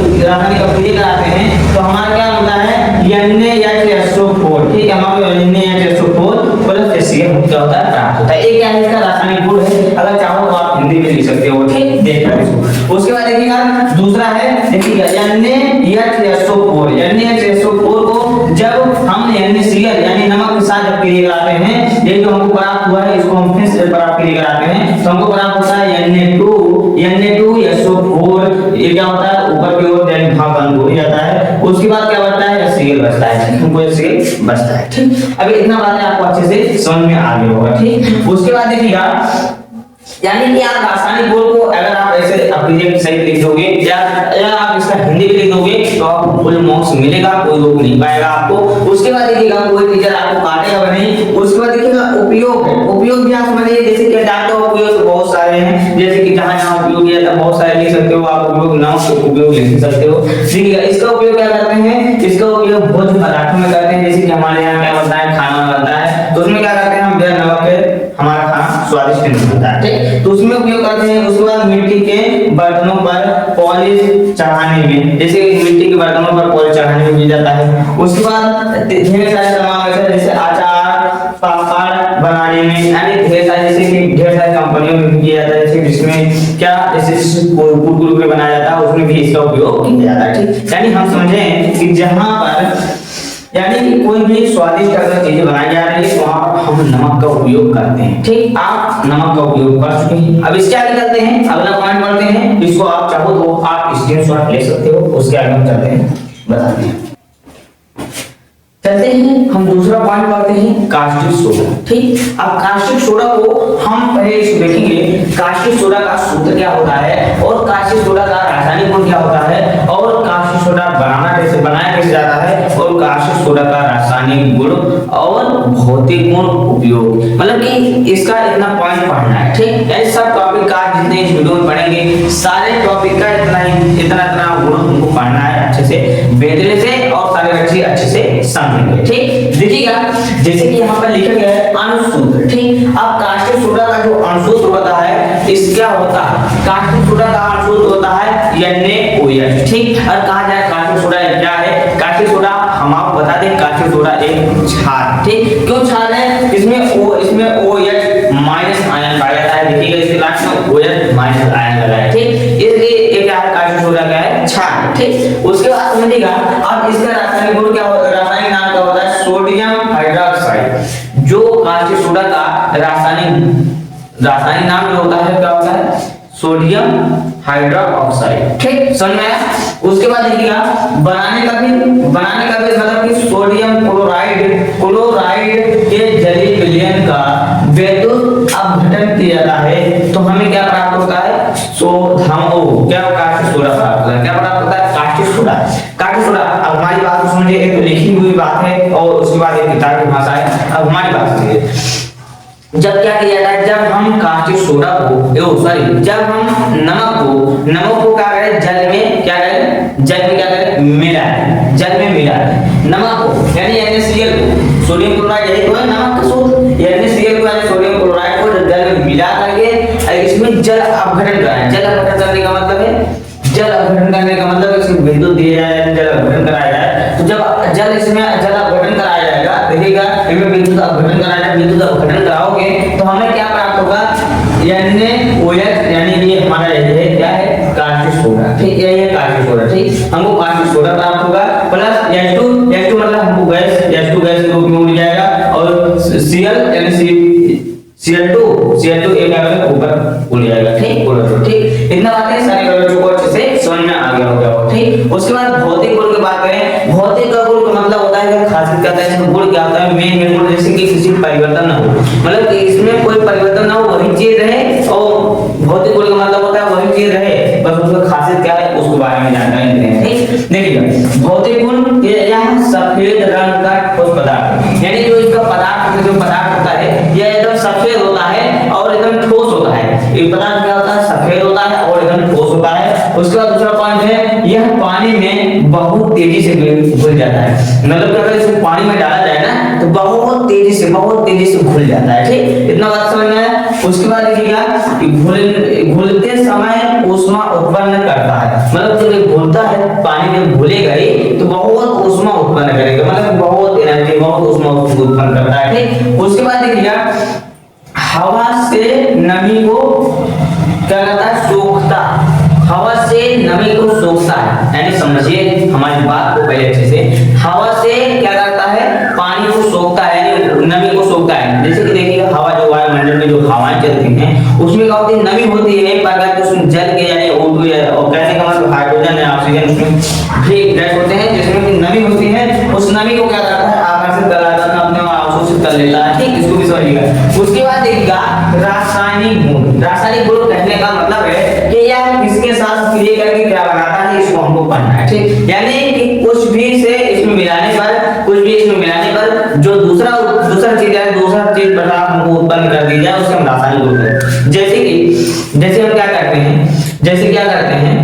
अभिक्रिया कराते हैं तो हमारा क्या होता है NaHSO4, ठीक है, हमारा NaHSO4 प्लस HCl क्या होता है प्राप्त होता है। एक क्या है इसका रासायनिक गुण है, अगर चाहो तो आप हिंदी में लिख सकते हो, ठीक, देख लो इसको। उसके बाद देखिएगा दूसरा है, देखिएगा NaHSO4, NaHSO4 को जब हम NaCl यानी नमक के साथ जब क्रिया कराते हैं, ये जो हमको प्राप्त हुआ है इसको हम फिर से प्राप्त क्रिया कराते हैं तो हमको प्राप्त होता है Na2SO4, ये क्या होता है ऊपर की ओर जल भाग बंद हो जाता है। उसके बाद क्या बचता है HCl बचता है, हमको HCl बचता है, ठीक। अभी इतना बातें आपको अच्छे से समझ में आ गया होगा, ठीक। उसके बाद देखिएगा यानी कि आप रासायनिक गुण को अगर आप ऐसे अपने सही लिख दोगे या आप इसका हिंदी में लिख दोगे तो आपको फुल मार्क्स मिलेगा, कोई रोक नहीं पाएगा आपको। उसके बाद देखिएगा कोई टीचर आपको काटेगा नहीं। उसके बाद देखिएगा उपयोग है, उपयोग भी आप समझिए, जैसे कि डाटा उपयोग तो बहुत सारे हैं, जैसे कि जहां जहां उपयोग किया था बहुत सारे लिख सकते हो आप, उपयोग नाम से उपयोग लिख सकते हो, ठीक है। इसका उपयोग क्या करते हैं, इसका उपयोग भोज्य पदार्थों में करते हैं, जैसे कि हमारे यहाँ क्या बनता है खाना बनता है तो उसमें क्या करते हैं हम बिना नमक के हमारा खाना स्वादिष्ट नहीं बनता है, ठीक, तो उसमें उपयोग करते हैं। उसके बाद मिट्टी के बर्तनों पर पॉलिश चढ़ाने में, जैसे मिट्टी के बर्तनों पर पॉलिश चढ़ाने में किया जाता है। उसके बाद ढेर सारे तमाम ऐसे जैसे अचार पापड़ बनाने में, यानी ढेर सारे जैसे कि ढेर सारी कंपनियों में किया जाता है, जैसे जिसमें क्या जैसे कुरकुरे बनाया जाता है उसमें भी इसका उपयोग किया जाता है, ठीक। यानी हम समझें कि जहां पर यानी कि कोई भी स्वादिष्ट अगर चीजें बनाई जा रही है तो वहां पर हम नमक का उपयोग करते हैं, ठीक। आप नमक का उपयोग कर चुके हैं, अब इसके आगे चलते हैं, अगला पॉइंट पढ़ते हैं। इसको आप चाहो तो आप स्क्रीनशॉट ले सकते हो। उसके आगे हम चलते हैं, बताते हैं, चलते हैं हम दूसरा पॉइंट पढ़ते हैं कास्टिक सोडा, ठीक। अब कास्टिक सोडा को हम पहले इसको देखेंगे, कास्टिक सोडा का सूत्र क्या होता है और कास्टिक सोडा का रासायनिक गुण क्या होता है और कास्टिक सोडा बनाया कैसे जाता है और कास्टिक सोडा का रासायनिक गुण और भौतिक गुण उपयोग, मतलब कि इसका इतना पॉइंट पढ़ना है, ठीक। यानी सब टॉपिक का जितने इस वीडियो में पढ़ेंगे सारे टॉपिक का इतना गुण हमको पढ़ना है अच्छे से, बेहतरीन से और सारे अच्छे से समझेंगे, ठीक। देखिएगा जैसे कि यहाँ पर लिखा गया है अणुसूत्र, ठीक। अब कास्टिक सोडा का जो अणुसूत्र होता है इस क्या होता है, कास्टिक सोडा का अणुसूत्र होता है NaOH, ठीक। और कहा जाए कास्टिक सोडा क्या है, कास्टिक सोडा हम आपको बता दें कास्टिक सोडा एक क्षार, ठीक। क्यों क्षार है, इसमें OH माइनस आयन पाया जाता है, देखिएगा इसके लास्ट में OH माइनस आयन लगा है, ठीक। इसलिए ये क्या है कास्टिक सोडा क्या है क्षार, ठीक। उसके बाद समझिएगा अब इसका रासायनिक गुण क्या होता है, रासायनिक नाम क्या होता है सोडियम हाइड्रोक्साइड। जो कास्टिक सोडा का रासायनिक नाम जो होता है क्या होता है सोडियम हाइड्रोक्साइड, ठीक, समझ में आया। उसके बाद देखिएगा बनाने का भी मतलब कि सोडियम क्लोराइड के जलीय विलयन का विद्युत अपघटन किया जाता है तो हमें क्या प्राप्त होता है क्या कास्टिक सोडा प्राप्त होता है, क्या प्राप्त होता है कास्टिक सोडा। अब हमारी बात समझिए, एक तो लिखी हुई बात है और उसके बाद एक किताब की भाषा है। अब हमारी बात सुनिए, जब क्या किया जाता है, जब हम कास्टिक सोडा को जब हम नमक को क्या करें जल में क्या करें मिला नमक को यानी NaCl को, सोडियम क्लोराइड यही तो है नमक का सूत्र, NaCl को यानी सोडियम क्लोराइड को जल में मिला करके इसमें जल अपघटन कराएं। जल अपघटन करने का मतलब इसमें विद्युत दिया जाए, जल अपघटन कराया जाए। तो जब जल अपघटन कराया जाएगा, देखिएगा इसमें विद्युत अपघटन कराओगे तो हमें क्या प्राप्त होगा NaOH, यानी ये हमारा ये क्या है कास्टिक सोडा, ठीक है, ये कास्टिक सोडा, ठीक। हमको कास्टिक सोडा प्राप्त होगा प्लस H2 मतलब हमको गैस H2 गैस के रूप में उड़ जाएगा और Cl यानी Cl2 एक ऊपर उड़ जाएगा, ठीक। इतना बातें सारे बच्चों को अच्छे से समझ में आ गया होगा, ठीक। उसके बाद भौतिक गुण की बात करें, भौतिक का गुण का मतलब होता है खासियत क्या है, गुण क्या होता है मेन गुण, जैसे कि किसी परिवर्तन ना हो, मतलब कि इसमें कोई परिवर्तन ना हो वही चीज रहे, और भौतिक गुण का मतलब होता है वही चीज रहे बस उसका खासियत क्या है उसके बारे में जानकारी देते हैं, ठीक। देखिएगा भौतिक गुण यह सफेद रंग का ठोस पदार्थ, यानी जो इसका पदार्थ होता है यह एकदम सफेद होता है और एकदम ठोस होता है। ये पदार्थ क्या होता है सफेद होता है और एकदम ठोस होता है। उसके बाद दूसरा पॉइंट है यह यह पानी में बहुत तेजी से घुल जाता है। मतलब अगर इसको पानी में डाला जाए ना तो बहुत तेजी से घुल जाता है। ठीक, इतना बात समझ में आया। उसके बाद देखिएगा कि घुलते समय ऊष्मा उत्पन्न करता है। मतलब जब ये घुलता है पानी में घुलेगा ही तो बहुत ऊष्मा उत्पन्न करेगा, मतलब बहुत एनर्जी, बहुत ऊष्मा उत्पन्न करता है। ठीक, उसके बाद देखिएगा हवा से नमी को क्या करता है, सोखता। हवा से नमी को सोखता है, यानी समझिए हमारी बात को पहले अच्छे से। हवा से क्या करता है, पानी को सोखता है, यानी नमी को सोखता है। जैसे कि देखिए हवा जो वायुमंडल में जो हवाएं चलती हैं उसमें क्या होती है, नमी होती है। एक प्रकार के उसमें जल के यानी और कहने का मतलब हाइड्रोजन है, ऑक्सीजन, उसमें भी गैस होते हैं जिसमें कि नमी होती है। उस नमी को क्या करता है, आकर्षित कर लेता है, अपने अवशोषित कर लेता है। ठीक, इसको भी समझिएगा। उसके बाद देखिएगा रासायनिक गुण। रासायनिक गुण कहने का मतलब है कि यह किसके साथ क्रिया करके क्या बनाता है, इसको हमको पढ़ना है। ठीक, यानी कि कुछ भी से इसमें मिलाने पर जो दूसरा चीज पदार्थ हमको उत्पन्न कर दी जाए उसे हम रासायनिक गुण कहते हैं। जैसे हम क्या करते हैं,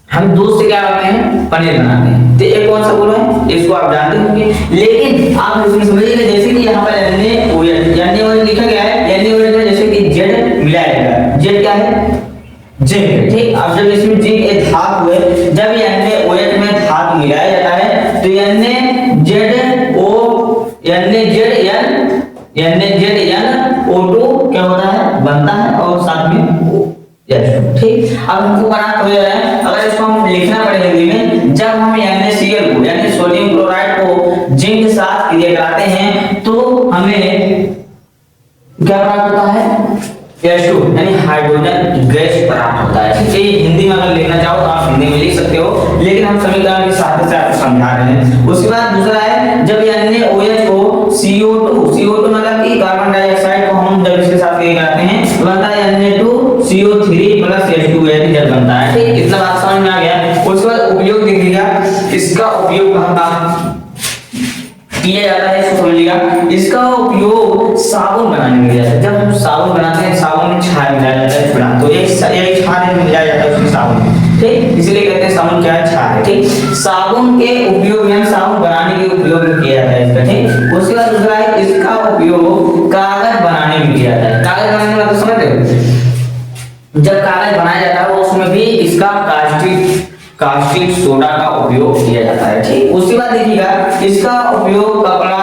हम दूध से क्या करते हैं, पनीर बनाते हैं। तो एक कौन सा गुण है, इसको आप जानते होंगे, लेकिन आप इसमें समझिए जैसे कि यहाँ पर NaOH लिखा गया है, NaOH में जैसे कि Z मिलाया जाएगा। Z क्या है, जिंक। ठीक, अब जब इसमें जिंक एक धातु है, जब NaOH में धातु मिलाया जाता है तो NaZnO2 क्या होता है, बनता है और साथ में यस। ठीक, अब हमको बनाना हो जा रहा है, अगर इसको हम लिखना पड़ेगा हिंदी में, जब हम NaCl को यानी सोडियम क्लोराइड को जिंक के साथ क्रिया कराते हैं तो हमें क्या प्राप्त होता है, H2 यानी हाइड्रोजन गैस प्राप्त होता है। ठीक है, हिंदी में अगर लिखना चाहो तो आप हिंदी में लिख सकते हो, लेकिन हम समीकरण के साथ आपको समझा रहे हैं। उसके बाद दूसरा है, जब NaOH को CO2 मतलब कि कार्बन डाइऑक्साइड को हम जब इसके साथ क्रिया करते हैं बनता है Na2CO3 H2 यानी जल बनता है। ठीक, इतना बात समझ में आ गया। उसके बाद उपयोग देखिएगा, इसका उपयोग कहाँ किया जाता है, इसको समझिएगा। इसका उपयोग साबुन बनाने में किया जाता है। जब हम साबुन बनाते हैं, साबुन में क्षार मिलाया जाता है, थोड़ा तो एक क्षार मिलाया जाता है उसमें साबुन में। ठीक, इसलिए कहते हैं साबुन क्या है, क्षार है। ठीक, साबुन के उपयोग में, साबुन बनाने के उपयोग में किया जाता है इसका। ठीक, उसके बाद दूसरा है, इसका उपयोग कागज बनाने में किया जाता है। कागज बनाने में तो समझते हो, जब कागज बनाया जाता है उसमें भी इसका कास्टिक सोडा का उपयोग किया जाता है। ठीक, उसके बाद देखिएगा इसका उपयोग कपड़ा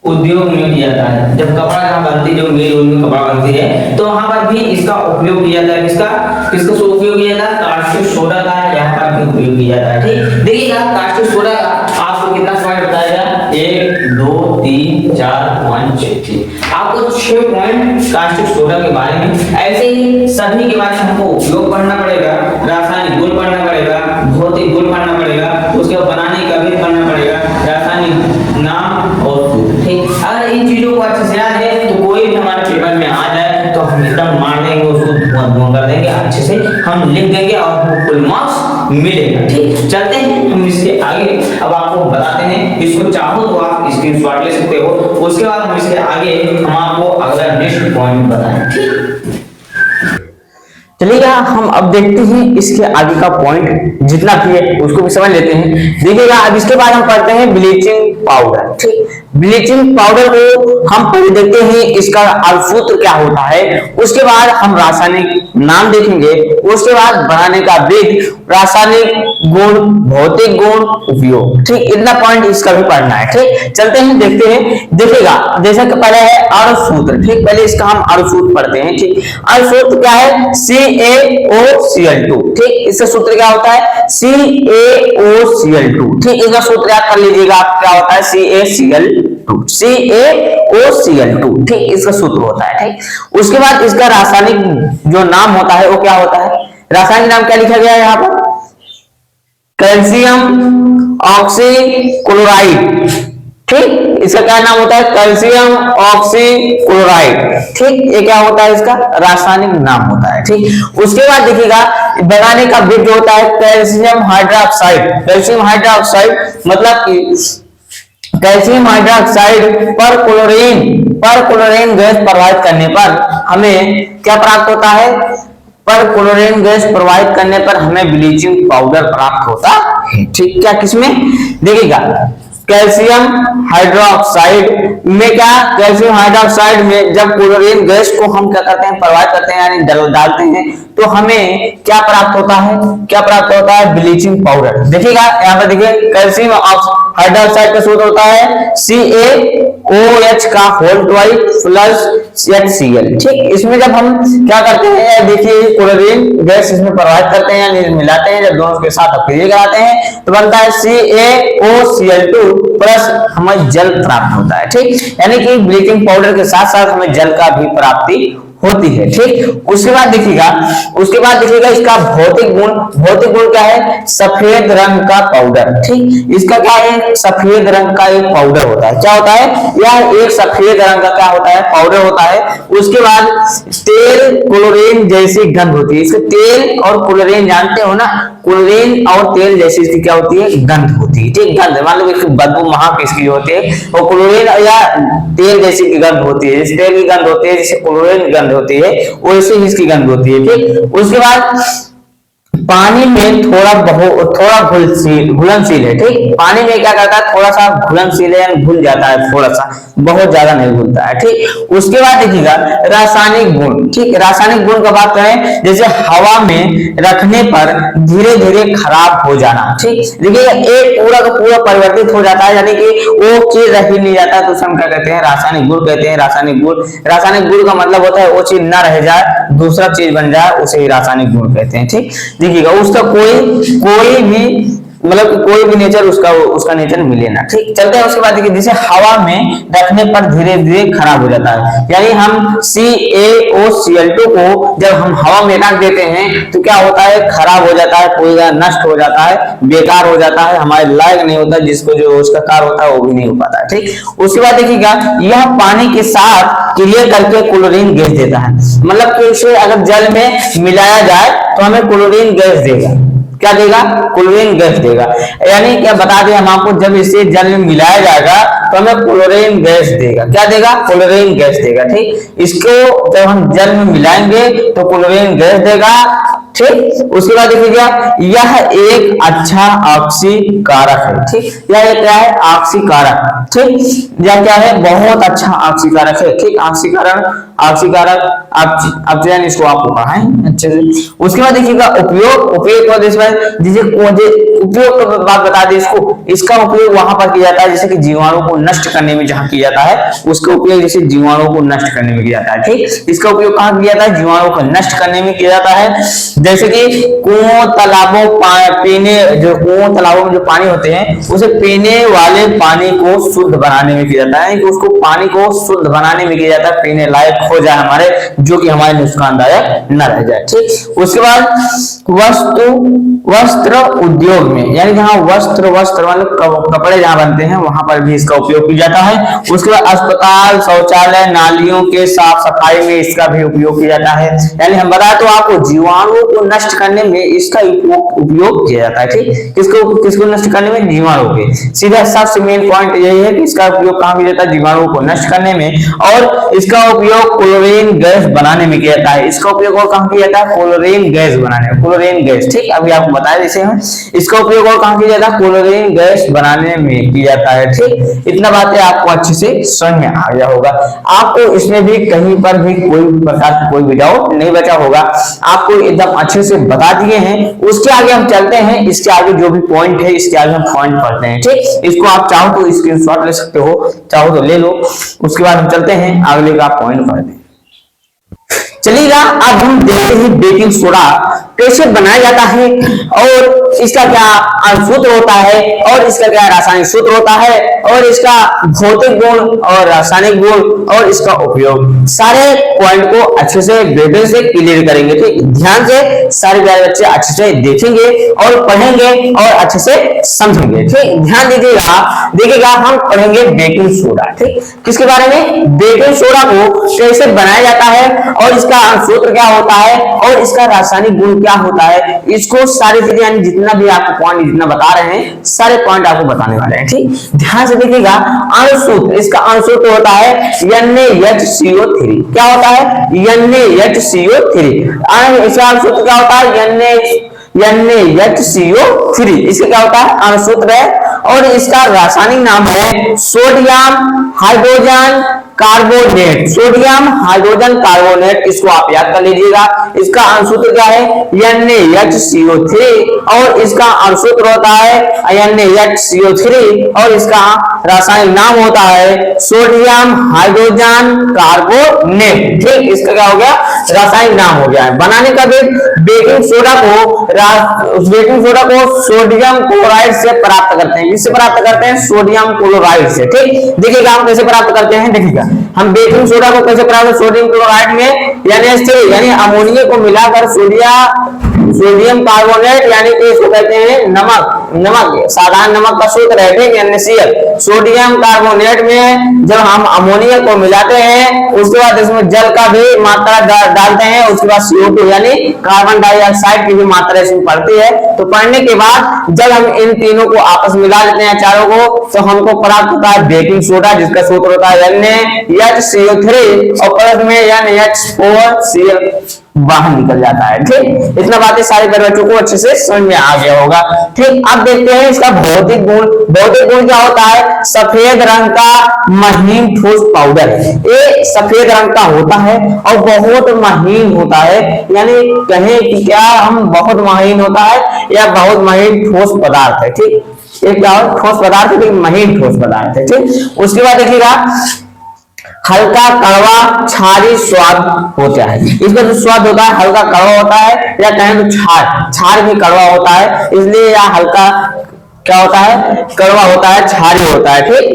उद्योग में किया जाता है। जब कपड़ा जहाँ बनती है, जो मिल में कपड़ा बनती है तो वहां पर भी इसका उपयोग किया जाता है। किसका उपयोग किया जाता है, कास्टिक सोडा का यहाँ पर भी उपयोग किया जाता है। ठीक, देखिएगा कास्टिक सोडा का आपको कितना पॉइंट बताएगा, 1 2 3 4 5 6। आपको 6 पॉइंट कास्टिक सोडा के बारे में, ऐसे ही सभी के बारे में हमको उपयोग पढ़ना पड़ेगा, रासायनिक गुण पढ़ना पड़ेगा, भौतिक गुण पढ़ना पड़ेगा, उसके बनाने का भी पढ़ना पड़ेगा, रासायनिक नाम और सूत्र। ठीक, अगर इन चीजों को अच्छे से याद है तो कोई भी हमारे पेपर में आ जाए तो हम एकदम मार देंगे, उसको धुआं कर देंगे, अच्छे से हम लिख देंगे और फुल मार्क्स मिलेगा। ठीक, चलते हैं हम इसके आगे। अब आपको बताते हैं, इसको चाहो तो आप स्क्रीनशॉट ले सकते हो। उसके बाद हम इसके आगे हम आपको अगला नेक्स्ट पॉइंट बताएंगे। ठीक, चलिएगा हम अब देखते हैं इसके आगे का पॉइंट, जितना भी है उसको भी समझ लेते हैं। देखिएगा अब इसके बाद हम पढ़ते हैं ब्लीचिंग पाउडर। ठीक, ब्लीचिंग पाउडर को हम पहले देखते हैं इसका अल्पसूत्र क्या होता है, उसके बाद हम रासायनिक नाम देखेंगे, उसके बाद बनाने का विधि, रासायनिक गुण, भौतिक गुण, उपयोग। ठीक, इतना पॉइंट इसका भी पढ़ना है। ठीक, चलते हैं देखते हैं। देखिएगा जैसा कि पहले है अणुसूत्र। ठीक, पहले इसका हम अणुसूत्र पढ़ते हैं। ठीक, अणुसूत्र क्या है, CaOCl2। ठीक, इसका सूत्र क्या होता है, CaOCl2। ठीक, इसका सूत्र याद कर लीजिएगा आप, क्या होता है, CaCl2। ठीक, इसका सूत्र होता है। ठीक, उसके बाद इसका रासायनिक जो नाम होता है वो क्या होता है, रासायनिक नाम क्या लिखा गया है यहाँ पर, कैल्शियम ऑक्सीक्लोराइड। ठीक, इसका क्या नाम होता है, कैल्शियम ऑक्सीक्लोराइड। ठीक, ये क्या होता है, इसका रासायनिक नाम होता है। ठीक, उसके बाद देखिएगा बनाने का विधि होता है कैल्शियम हाइड्रोक्साइड। कैल्शियम हाइड्रोक्साइड मतलब कि कैल्शियम हाइड्रोक्साइड पर क्लोरीन गैस प्रभावित करने पर हमें क्या प्राप्त होता है, पर क्लोरीन गैस प्रवाहित करने पर हमें ब्लीचिंग पाउडर प्राप्त होता है। ठीक, क्या किसमें देखिएगा, कैल्शियम हाइड्रोक्साइड में, क्या कैल्शियम हाइड्रोक्साइड में जब क्लोरीन गैस को हम क्या करते हैं, प्रवाहित करते हैं यानी डालते हैं, तो हमें क्या प्राप्त होता है, क्या प्राप्त होता है, ब्लीचिंग पाउडर। देखिएगा यहाँ पर देखिए, कैल्शियम हाइड्रोक्साइड का सूत्र होता है CaOH का होल ट्वाइस प्लस HCl। ठीक, इसमें जब हम क्या करते हैं, देखिए क्लोरीन गैस इसमें प्रवाहित करते हैं यानी मिलाते हैं, जब दोनों के साथ अक्रिया कराते हैं तो बनता है CaOCl2 प्लस हमें जल प्राप्त होता है। ठीक, यानी कि ब्लीचिंग पाउडर के साथ साथ हमें जल का भी प्राप्ति होती है। ठीक, उसके बाद देखिएगा इसका भौतिक गुण क्या है, सफेद रंग का पाउडर। ठीक, इसका क्या है, सफेद रंग का एक पाउडर होता है। क्या होता है, यह एक सफेद रंग का क्या होता है, पाउडर होता है। उसके बाद तेल क्लोरीन जैसी गंध होती है। इसके तेल और क्लोरीन जानते हो ना, क्लोरीन और तेल जैसी इसकी क्या होती है, गंध होती है। ठीक, गंध मान लो एक बदबू महक इसकी होती है, और क्लोरीन या तेल जैसी की गंध होती है। जैसे तेल की गंध होती है, जैसे क्लोरीन की गंध होती है, वैसे ही इसकी गंध होती है। ठीक, उसके बाद पानी में थोड़ा घुलनशील है। ठीक, पानी में क्या करता है, थोड़ा सा घुलनशील है, घुल जाता है थोड़ा सा, बहुत ज्यादा नहीं घुलता है। ठीक, उसके बाद देखिएगा रासायनिक गुण। ठीक, रासायनिक गुण का बात करें, जैसे हवा में रखने पर धीरे धीरे खराब हो जाना। ठीक, देखिए एक पूरा का पूरा परिवर्तित हो जाता है, यानी कि वो चीज रह ही नहीं जाता, तो हम क्या कहते हैं, रासायनिक गुण कहते हैं। रासायनिक गुण का मतलब होता है वो चीज ना रह जाए, दूसरा चीज बन जाए, उसे ही रासायनिक गुण कहते हैं। ठीक, देखिएगा उसका कोई भी मतलब कोई भी नेचर उसका नेचर मिले ना। ठीक, चलते हैं उसके बाद देखिए, जैसे हवा में रखने पर धीरे धीरे खराब हो जाता है, यानी हम CaOCl2 को जब हम हवा में रख देते हैं तो क्या होता है, खराब हो जाता है, पूरी तरह नष्ट हो जाता है, बेकार हो जाता है, हमारे लायक नहीं होता, जिसको जो उसका कार्य होता है वो भी नहीं हो पाता है। ठीक, उसके बाद देखिएगा यह पानी के साथ क्रिया करके क्लोरीन गैस देता है। मतलब कि इसे अगर जल में मिलाया जाए तो हमें क्लोरीन गैस देगा। क्या देगा, क्लोरीन गैस देगा। यानी क्या बता दें हम आपको, जब इसे जल में मिलाया जाएगा तो हमें क्लोरीन गैस देगा। क्या देगा, क्लोरीन गैस देगा। ठीक, इसको जब हम जल में मिलाएंगे तो क्लोरीन गैस देगा। ठीक, उसके बाद देखिएगा यह एक अच्छा ऑक्सीकारक है। ठीक, यह एक क्या है, ऑक्सीकारक। ठीक, यह क्या है, बहुत अच्छा ऑक्सीकारक है। ठीक, ऑक्सीकारक ऑक्सीजन इसको आपको कहा है अच्छे से। उसके बाद देखिएगा उपयोग जैसे उपयोग की बात बता दें इसको, इसका उपयोग वहां पर किया जाता है जैसे कि जीवाणु को नष्ट करने में जहां किया जाता है, उसका उपयोग जैसे जीवाणु को नष्ट करने में किया जाता है। ठीक, इसका उपयोग कहां किया जाता है, जीवाणु को नष्ट करने में किया जाता है। जैसे कि कुओं तालाबों में जो पानी होते हैं, उसे पीने वाले पानी को शुद्ध बनाने में किया जाता है, कि उसको पानी को शुद्ध बनाने में किया जाता है, पीने लायक हो जाए हमारे, जो कि हमारे नुकसानदायक न रह जाए। ठीक, उसके बाद वस्त्र उद्योग में, यानी जहाँ वस्त्र मतलब कपड़े जहाँ बनते हैं वहां पर भी इसका उपयोग किया जाता है। उसके बाद अस्पताल, शौचालय, नालियों के साफ सफाई में इसका भी उपयोग किया जाता है। यानी हम बताए तो आपको, जीवाणु को नष्ट करने में इसका उपयोग किया जाता है। ठीक, किसको नष्ट करने में, जीवाणु के। सीधा सबसे मेन पॉइंट यही है कि इसका उपयोग कहाँ किया जाता है, जीवाणु को नष्ट करने में, और इसका उपयोग क्लोरीन गैस बनाने में किया जाता है। इसका उपयोग और कहाँ किया जाता है, क्लोरीन गैस बनाने में, क्लोरीन गैस। ठीक, अभी आपको बताया जैसे हम इसका उपयोग और कहाँ किया जाता है, क्लोरीन गैस बनाने में किया जाता है। ठीक, इतना बातें आपको अच्छे से समझ में आ गया होगा। आपको इसमें भी कहीं पर भी कोई प्रकार की कोई भी डाउट नहीं बचा होगा, आपको एकदम अच्छे से बता दिए हैं। उसके आगे हम चलते हैं, इसके आगे जो भी पॉइंट है इसके आगे हम पॉइंट पढ़ते हैं। ठीक, इसको आप चाहो तो स्क्रीनशॉट ले सकते हो, चाहो तो ले लो। उसके बाद हम चलते हैं अगले का पॉइंट पढ़ते हैं। चलिएगा, अब हम देखते हैं बेकिंग सोडा कैसे बनाया जाता है, और इसका क्या सूत्र होता है, और इसका क्या रासायनिक सूत्र होता है, और इसका भौतिक गुण और रासायनिक गुण और इसका उपयोग। सारे पॉइंट को अच्छे से बेटे से क्लियर करेंगे। ठीक, ध्यान से सारे प्यारे बच्चे अच्छे से देखेंगे और पढ़ेंगे और अच्छे से समझेंगे। ठीक, ध्यान देखिएगा हम पढ़ेंगे बेकिंग सोडा। ठीक, किसके बारे में, बेकिंग सोडा को कैसे बनाया जाता है, और इसका सूत्र क्या होता है, और इसका रासायनिक गुण क्या होता है, इसको सारी चीजें यानी जितने जितना भी आपको पॉइंट जितना बता रहे हैं सारे पॉइंट आपको बताने वाले हैं। ठीक, ध्यान से देखिएगा। अणुसूत्र, इसका अणुसूत्र होता है NaHCO3। क्या होता है? NaHCO3। इसका अणुसूत्र क्या होता है? NaHCO3 इसका क्या होता है? अणुसूत्र है। और इसका रासायनिक नाम है sodium hydrogen carbonate. Sodium hydrogen carbonate, इसको आप याद कर लीजिएगा। इसका अणुसूत्र क्या है? NaHCO3 और इसका अणुसूत्र होता है NaHCO3 और इसका रासायनिक नाम होता है सोडियम हाइड्रोजन कार्बोनेट। ठीक, इसका क्या हो गया? रासायनिक नाम हो गया है। बनाने का भी बेकिंग सोडा को सोडियम क्लोराइड से प्राप्त करते हैं। किससे प्राप्त करते हैं? सोडियम क्लोराइड से। ठीक, देखिएगा हम कैसे प्राप्त करते हैं। देखिएगा हम बेकिंग सोडा को कैसे प्राप्त, सोडियम क्लोराइड में NaCl यानी अमोनिया को मिलाकर सोडियम कार्बोनेट यानी कि इसको कहते हैं नमक साधारण नमक का सूत्र है। ठीक, NaCl सोडियम कार्बोनेट में जब हम अमोनिया को मिलाते हैं उसके बाद इसमें जल का भी मात्रा डालते हैं, उसके बाद CO2 यानी कार्बन डाइऑक्साइड की भी मात्रा इसमें पड़ती है। तो पड़ने के बाद जब हम इन तीनों को आपस में मिला लेते हैं चारों को, तो हमको प्राप्त होता है बेकिंग सोडा जिसका सूत्र होता है NaHCO3 और प्लस में NH4Cl बाहर निकल जाता है। ठीक, इतना बातें सारे बच्चों को अच्छे से समझ में आ गया होगा। ठीक, अब देखते हैं इसका भौतिक गुण। भौतिक गुण क्या होता है? सफेद रंग का महीन ठोस पाउडर। ये सफेद रंग का होता है और बहुत महीन होता है, यानी कहें कि क्या हम बहुत महीन होता है या बहुत महीन ठोस पदार्थ है। ठीक, एक ठोस पदार्थ है, महीन ठोस पदार्थ है। ठीक, उसके बाद देखिएगा हल्का कड़वा छारी स्वाद होता है। इसका जो स्वाद होता है हल्का कड़वा होता है, या कहें तो छार भी कड़वा होता है, इसलिए यह हल्का क्या होता है? कड़वा होता है, छारी होता है। ठीक,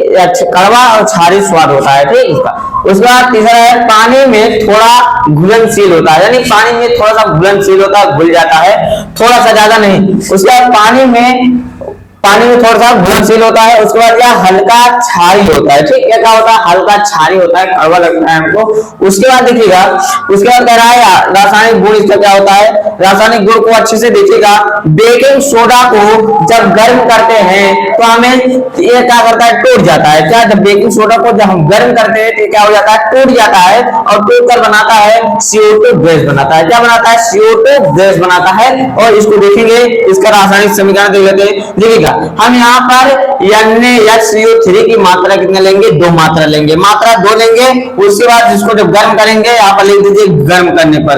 कड़वा और छारी स्वाद होता है। ठीक, इसका उसके बाद तीसरा है पानी में थोड़ा घुलनशील होता है, यानी पानी में थोड़ा सा घुलनशील होता है, घुल जाता है, थोड़ा सा ज्यादा नहीं। उसके बाद पानी में थोड़ा सा घुलनशील होता है। उसके बाद यह हल्का क्षारी होता है। ठीक, क्या होता है? हल्का क्षारी होता है, कड़वा लगता है हमको। उसके बाद देखिएगा, उसके बाद कह रहा है रासायनिक गुण इसका क्या होता है? रासायनिक गुण को अच्छे से देखिएगा। बेकिंग सोडा को जब गर्म करते हैं तो हमें ये क्या करता है? टूट जाता है। क्या? जब बेकिंग सोडा को जब हम गर्म करते हैं तो क्या हो जाता है? टूट जाता है और टूट कर बनाता है CO2 गैस बनाता है। क्या बनाता है? CO2 गैस बनाता है। और इसको देखेंगे, इसका रासायनिक समीकरण देख लेते हैं। देखिएगा हम यहाँ पर NaHCO3 की मात्रा कितने लेंगे? 2 मात्रा लेंगे, मात्रा 2 लेंगे। उसके बाद इसको जब गर्म करेंगे, यहाँ पर लिख दीजिए गर्म करने पर,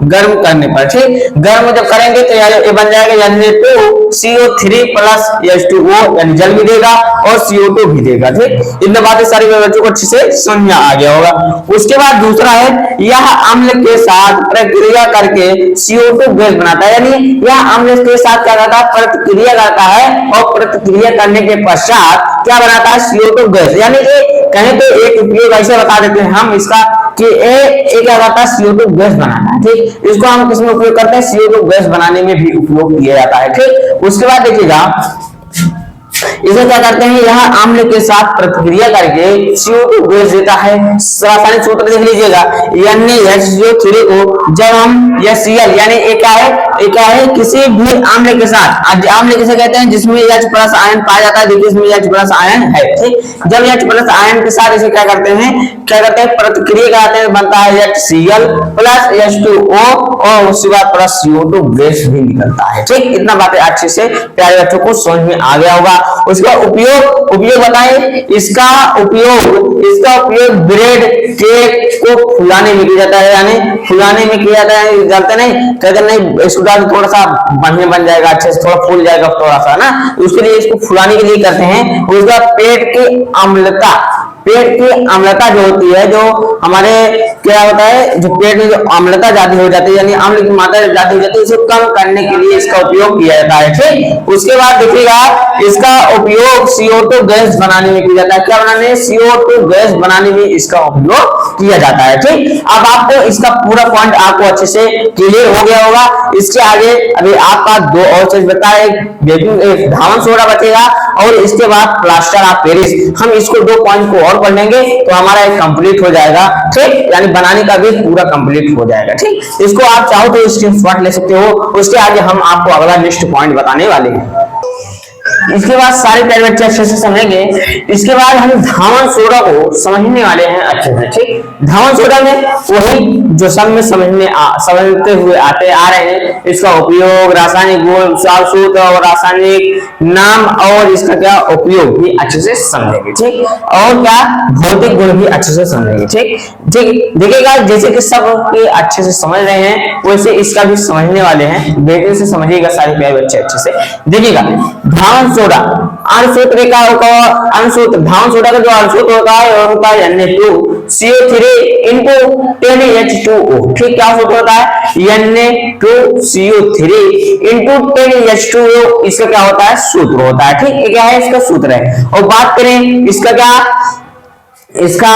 गर्म करने पर। ठीक, गर्म जब करेंगे तो ये बन जाएगा Na2CO3 प्लस H2O, यानी जल भी देगा और CO2 भी देगा। ठीक, इन बातें सारी बच्चों को अच्छे से समझ में आ गया होगा। उसके बाद दूसरा है यह अम्ल के साथ प्रक्रिया करके CO2 गैस बनाता है, यानी यह अम्ल के साथ क्या करता है? प्रतिक्रिया करता है और प्रतिक्रिया करने के पश्चात क्या बनाता है? CO2 gas. यानी कहें तो एक उपयोग ऐसे बता देते हैं हम इसका कि ये क्या करता है? CO2 गैस बनाना है। ठीक, इसको हम किसमें उपयोग करते हैं? CO2 गैस बनाने में भी उपयोग किया जाता है। ठीक, उसके बाद देखिएगा इसे क्या करते हैं? यह अम्ल के साथ प्रतिक्रिया करके CO2 गैस देता है। रासायनिक सूत्र देख लीजिएगा। NaHCO3 को जब हम Cl यानी एक है किसी भी अम्ल के साथ, अम्ल किसे कहते हैं? जिसमें H+ आयन पाया जाता है। देखिए इसमें H+ आयन है। ठीक, जब H+ आयन के साथ इसे क्या करते हैं? प्रतिक्रिया कराते हैं, बनता है HCl प्लस H2O और उसके बाद प्लस CO2 गैस भी निकलता है। ठीक, इतना बातें अच्छे से प्यारे बच्चों को समझ में आ गया होगा। उसका उपयोग बताएं। इसका उपयोग ब्रेड केक को फुलाने में किया जाता है, यानी फुलाने में किया जाता है। जानते नहीं? कहते नहीं इसको थोड़ा सा बढ़िया बन जाएगा, अच्छे से थोड़ा फूल जाएगा थोड़ा सा ना, उसके लिए इसको फुलाने के लिए करते हैं। उसका पेट की अम्लता जो होती है, जो हमारे क्या होता है, जो पेट में जो अम्लता ज्यादा हो जाती है, यानी अम्ल की मात्रा ज्यादा हो जाती है, इसे कम करने के लिए इसका उपयोग किया जाता है। ठीक, उसके बाद देखिएगा इसका उपयोग CO2 गैस बनाने में किया जाता है। क्या बनाने? CO2 गैस बनाने में इसका उपयोग किया जाता है। ठीक, अब आपको इसका पूरा पॉइंट आपको अच्छे से क्लियर हो गया होगा। इसके आगे अभी आपका 2 और चीज बताए, एक धावन सोडा बचेगा और इसके बाद प्लास्टर ऑफ पेरिस। हम इसको 2 पॉइंट को और और पढ़ लेंगे तो हमारा एक कंप्लीट हो जाएगा, ठीक, यानी बनाने का भी पूरा कंप्लीट हो जाएगा। ठीक, इसको आप चाहो तो स्क्रीनशॉट ले सकते हो। उसके आगे हम आपको अगला नेक्स्ट पॉइंट बताने वाले हैं। इसके बाद सारे प्यारे बच्चे अच्छे से समझेंगे। इसके बाद हम धावन सोडा को समझने वाले हैं अच्छे से। ठीक, धावन सोडा में वही जो सब में समझते हुए आते आ रहे हैं, इसका उपयोग, रासायनिक गुण, सूत्र और रासायनिक नाम और इसका क्या उपयोग भी अच्छे से समझेंगे। ठीक, और क्या भौतिक गुण भी अच्छे से समझेंगे। ठीक ठीक, देखिएगा जैसे कि सब के अच्छे से समझ रहे हैं वैसे इसका भी समझने वाले हैं। बेटे से समझिएगा सारे प्यारे बच्चे अच्छे से। देखिएगा धावन सोडा अणुसूत्र का अणुसूत्र, धावन सोडा का जो अणुसूत्र होता है होता है Na2CO3 into 10H2O। ठीक, क्या सूत्र होता है? Na2CO3 into 10H2O, इसका क्या होता है? सूत्र होता है। ठीक, ये क्या है? इसका सूत्र है। और बात करें इसका क्या, इसका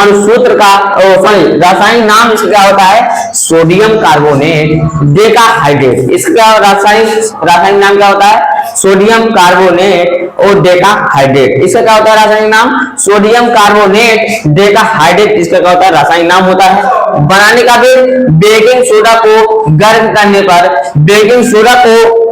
अणुसूत्र का रासायनिक नाम इसका क्या होता है? Sodium carbonate decahydrate. इसका रासायनिक नाम क्या होता है? सोडियम कार्बोनेट और डेकाहाइड्रेट। इसका क्या होता है रासायनिक नाम? Sodium carbonate decahydrate. इसका क्या होता है? रासायनिक नाम होता है। बनाने का भी बेकिंग सोडा को गर्म करने पर, बेकिंग सोडा को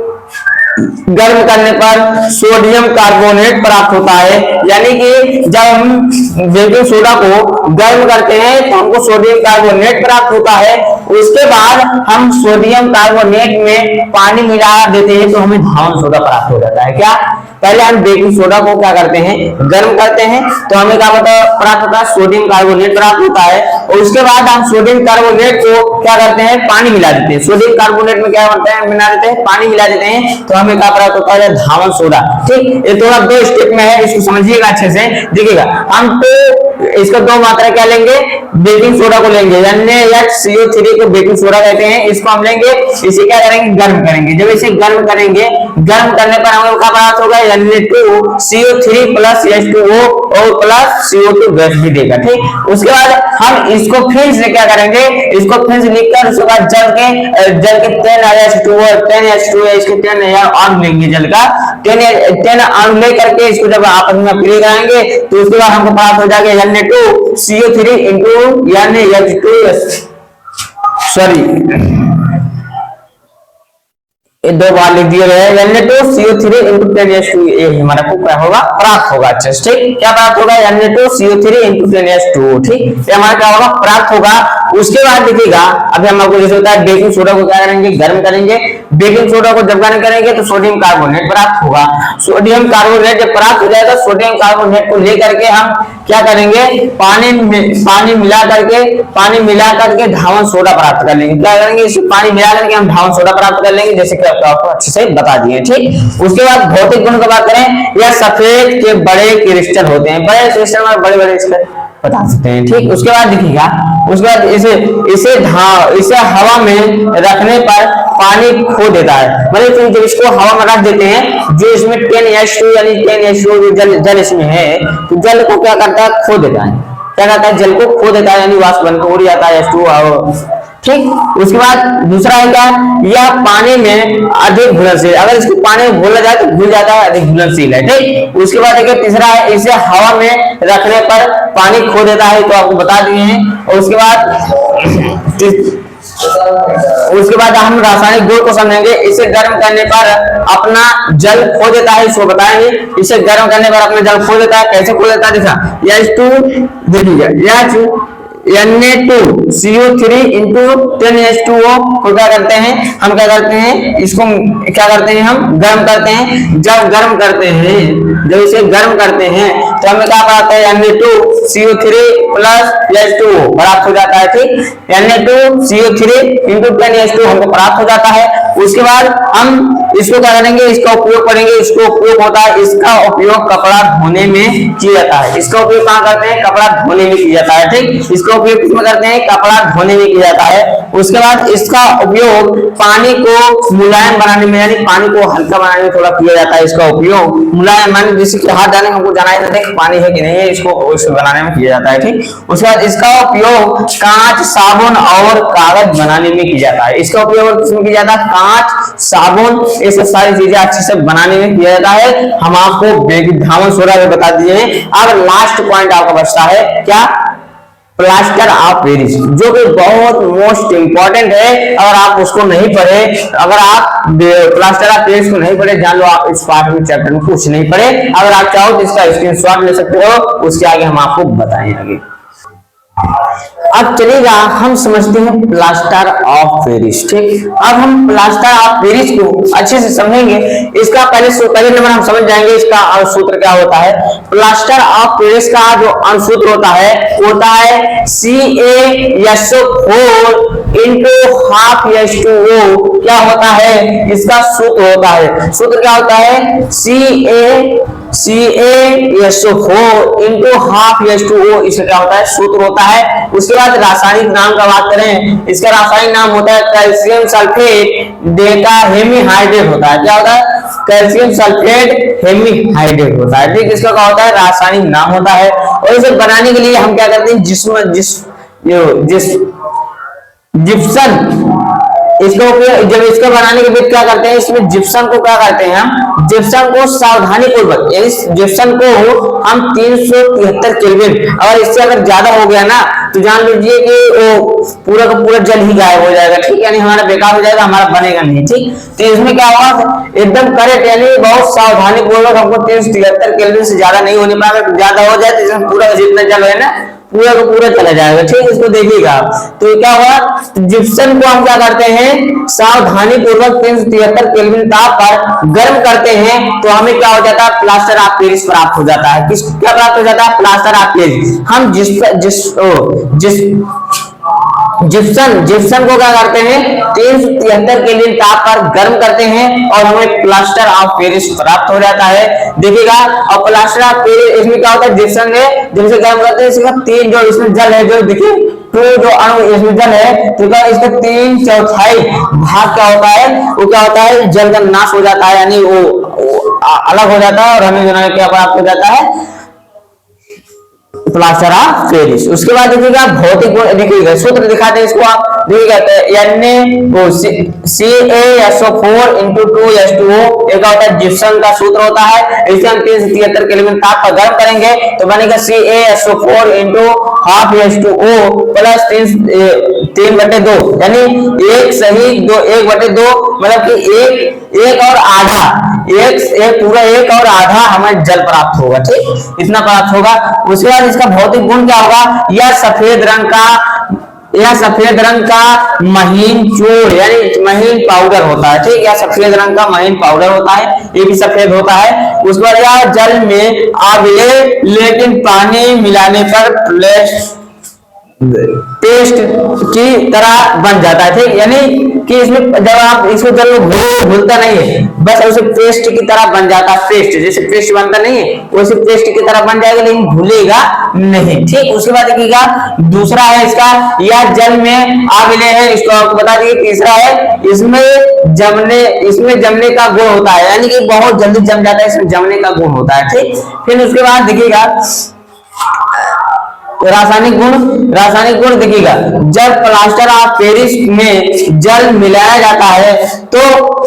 गर्म करने पर सोडियम कार्बोनेट प्राप्त होता है। यानी कि जब हम बेकिंग सोडा को गर्म करते हैं तो हमको सोडियम कार्बोनेट प्राप्त होता है। उसके बाद हम सोडियम कार्बोनेट में पानी मिला देते हैं तो हमें धावन सोडा प्राप्त हो जाता है। क्या, पहले हम बेकिंग सोडा को क्या करते हैं? गर्म करते हैं तो हमें क्या प्राप्त होता है? सोडियम कार्बोनेट प्राप्त होता है। और उसके बाद हम सोडियम कार्बोनेट को क्या करते हैं? पानी मिला देते हैं। सोडियम कार्बोनेट में क्या करते हैं? मिला देते हैं, पानी मिला देते हैं तो हमें क्या प्राप्त होता है? धावन सोडा। ठीक, ये थोड़ा दो स्टेप में है, इसको समझिएगा अच्छे से। देखिएगा हम तो इसका दो मात्रा क्या लेंगे? बेकिंग सोडा को लेंगे, NaCO3 को बेकिंग सोडा कहते हैं। इसको हम लेंगे, इसे क्या करेंगे? गर्म करेंगे। जब इसे गर्म करेंगे, गर्म करने पर हमें क्या प्राप्त होगा? Na2CO3 प्लस H2O और प्लस CO2 गैस भी देगा। ठीक, उसके बाद हम इसको फिर से क्या करेंगे? इसको फिर से लिखकर उसके बाद जल के 10H2O इसके 10 अणु लेंगे, जल का 10 अणु ले करके इसको जब आपस में फ्री कराएंगे तो उसके बाद हमको प्राप्त हो जाएगा Na2CO3 into NaH2 सॉरी ये दो बार लिख दिए गए Na2CO3 into 10H2, ये हमारा को क्या होगा? प्राप्त होगा। अच्छा, ठीक, क्या प्राप्त होगा? Na2CO3 into 10H2। ठीक, ये हमारा क्या होगा? प्राप्त होगा। उसके बाद देखिएगा अभी हम आपको जैसे होता है बेकिंग सोडा को क्या करेंगे? गर्म करेंगे। बेकिंग सोडा को जब गर्म करेंगे तो सोडियम कार्बोनेट प्राप्त होगा। सोडियम कार्बोनेट जब प्राप्त हो जाएगा, सोडियम कार्बोनेट को लेकर के हम क्या करेंगे? पानी मिला करके धावन सोडा प्राप्त कर लेंगे। क्या करेंगे? इसे पानी मिला करके हम धावन सोडा प्राप्त कर लेंगे, जैसे कि आपको अच्छे से बता दिए। ठीक, उसके बाद भौतिक गुण की बात करें, यह सफेद के बड़े क्रिस्टल होते हैं। बड़े क्रिस्टल में बड़े क्रिस्टल बता सकते हैं। ठीक, उसके बाद देखिएगा, उसके बाद इसे हवा में रखने पर पानी खो देता है। मतलब जब इसको हवा में रख देते हैं, जो इसमें 10H2 यानी 10H2 जल इसमें है, तो जल को क्या करता है? खो देता है। क्या करता है? जल को खो देता है, यानी वाष्प बनकर उड़ जाता है H2। ठीक, उसके बाद दूसरा है क्या? यह पानी में अधिक घुलनशील, अगर इसको पानी में घोला जाए तो घुल जाता है, अधिक घुलनशील है। ठीक, उसके बाद देखिए तीसरा है, इसे हवा में रखने पर पानी खो देता है, तो आपको बता दिए हैं। और उसके बाद हम रासायनिक गुण को समझेंगे। इसे गर्म करने पर अपना जल खो देता है, इसको बताएंगे। इसे गर्म करने पर अपना जल खो देता है। कैसे खो देता है? देखा, H2 देखिए, Na2CO3 into 10H2O को क्या करते हैं? हम क्या करते हैं? इसको क्या करते हैं? हम गर्म करते हैं। जब गर्म करते हैं, जब इसे गर्म करते हैं तो हमें क्या प्राप्त है? Na2CO3 प्लस H2O प्राप्त हो जाता है। ठीक, Na2CO3 into 10H2 हमको प्राप्त हो जाता है। उसके बाद हम इसको क्या करेंगे? इसका उपयोग करेंगे। इसको उपयोग होता है, इसका उपयोग कपड़ा धोने में किया जाता है। इसका उपयोग कहाँ करते हैं? कपड़ा धोने में किया जाता है। ठीक, इसका उपयोग किसमें करते हैं? कपड़ा धोने में किया जाता है। उसके बाद इसका उपयोग पानी को मुलायम बनाने में, यानी पानी को हल्का बनाने में थोड़ा किया जाता है। इसका उपयोग मुलायम, मान जैसे कि हाथ डालने हमको जाना है पानी है कि नहीं है, इसको बनाने में किया जाता है। ठीक, उसके बाद इसका उपयोग कांच, साबुन और कागज बनाने में किया जाता है। इसका उपयोग किसमें किया जाता है? कांच, साबुन, ये सब सारी चीजें अच्छे से बनाने में किया जाता है। हम आपको धावन सोडा भी बता दिए हैं। अब लास्ट पॉइंट आपका बचता है क्या? प्लास्टर ऑफ पेरिस, जो कि बहुत मोस्ट इंपॉर्टेंट है। अगर आप उसको नहीं पढ़े, अगर आप प्लास्टर ऑफ पेरिस को नहीं पढ़े, जान लो आप इस पार्ट में चैप्टर में कुछ नहीं पढ़े। अगर आप चाहो तो इसका स्क्रीनशॉट ले सकते हो, उसके आगे हम आपको बताएंगे। अब चलेगा हम समझते हैं प्लास्टर ऑफ पेरिस। ठीक, अब हम प्लास्टर ऑफ पेरिस को अच्छे से समझेंगे। इसका पहले नंबर हम समझ जाएंगे इसका अनुसूत्र क्या होता है। प्लास्टर ऑफ पेरिस का जो अनुसूत्र होता है CaSO4 into half H2O। क्या होता है इसका सूत्र होता है? सूत्र क्या होता है? CaSO4 into half H2O, इसका क्या होता है? सूत्र होता है। उसके बाद रासायनिक नाम का बात करें, इसका रासायनिक नाम होता है कैल्शियम सल्फेट डेटा हेमीहाइड्रेट होता है। क्या होता है? कैल्शियम सल्फेट हेमीहाइड्रेट होता है। ठीक, इसका क्या होता है? रासायनिक नाम होता है। और इसे बनाने के लिए हम क्या करते हैं? जिप्सन, इसका उपयोग जब इसका बनाने के बाद क्या करते हैं? इसमें जिप्सम को क्या करते हैं? हम जिप्सम को सावधानी पूर्वक, यानी जिप्सम को हम 373 केल्विन, अगर इससे अगर ज्यादा हो गया ना तो जान लीजिए कि वो पूरा का पूरा जल ही गायब हो जाएगा। ठीक, यानी हमारा बेकार हो जाएगा, हमारा बनेगा नहीं। ठीक, तो इसमें क्या होगा? एकदम करेक्ट, यानी बहुत सावधानी पूर्वक हमको 373 केल्विन से ज्यादा नहीं होने पाएगा। ज्यादा हो जाए तो इसमें पूरा जितना जल है ना पूरा का पूरा चला जाएगा। ठीक, इसको देखिएगा। तो क्या हुआ? जिप्सम को हम क्या करते हैं? सावधानी पूर्वक 373 केल्विन ताप पर गर्म करते हैं, तो हमें क्या हो जाता है? प्लास्टर ऑफ पेरिस प्राप्त हो जाता है। क्या प्राप्त हो जाता है? Plaster of Paris. हम जिप्सम को क्या करते हैं? 373 केल्विन ताप पर गर्म करते हैं और हमें प्लास्टर ऑफ पेरिस प्राप्त हो जाता है। देखिएगा, और प्लास्टर ऑफ पेरिस इसमें क्या होता है? जिप्सम में जब से गर्म करते हैं, इसका 3 जो इसमें जल है, जो देखिए 2 जो अणु इसमें जल है, तो क्या इसका 3/4 भाग क्या होता है? वो क्या होता है? जल का नाश हो जाता है, यानी वो अलग हो जाता है और हमें जो है क्या प्राप्त हो जाता है? Plaster of Paris. उसके बाद देखिएगा भौतिक गुण, देखिएगा सूत्र दिखाते हैं इसको आप। देखिएगा CaSO4 into 2H2O, एक होता है जिप्सम का सूत्र होता है। इसे हम 373 केल्विन ताप पर गर्म करेंगे तो बनेगा CaSO4 into half H2O plus 3/2, यानी 1/2, मतलब कि एक और आधा, एक पूरा एक और आधा हमें जल प्राप्त होगा। ठीक, इतना प्राप्त होगा। उसके बाद इसका भौतिक गुण क्या होगा? यह सफेद रंग का महीन चूर्ण, यानी महीन पाउडर होता है। ठीक, यह सफेद रंग का महीन पाउडर होता है, ये भी सफेद होता है। उसके बाद यह जल में आविले, लेकिन पानी मिलाने पर पेस्ट की तरह बन जाता है। ठीक, यानी कि इसमें जब आप इसको जल घुलता नहीं है, बस उसे पेस्ट की तरह बन जाता है। पेस्ट जैसे पेस्ट बनता नहीं है, वैसे पेस्ट की तरह बन जाएगा, लेकिन घुलेगा नहीं। ठीक, उसके बाद देखिएगा दूसरा है इसका, यह जल में आविले है, इसको आपको बता दिए। तीसरा है इसमें जमने का गुण होता है, यानी कि बहुत जल्दी जम जाता है, इसमें जमने का गुण होता है। ठीक, फिर उसके बाद देखिएगा रासायनिक गुण देखिएगा, जब प्लास्टर ऑफ पेरिस में जल मिलाया जाता है तो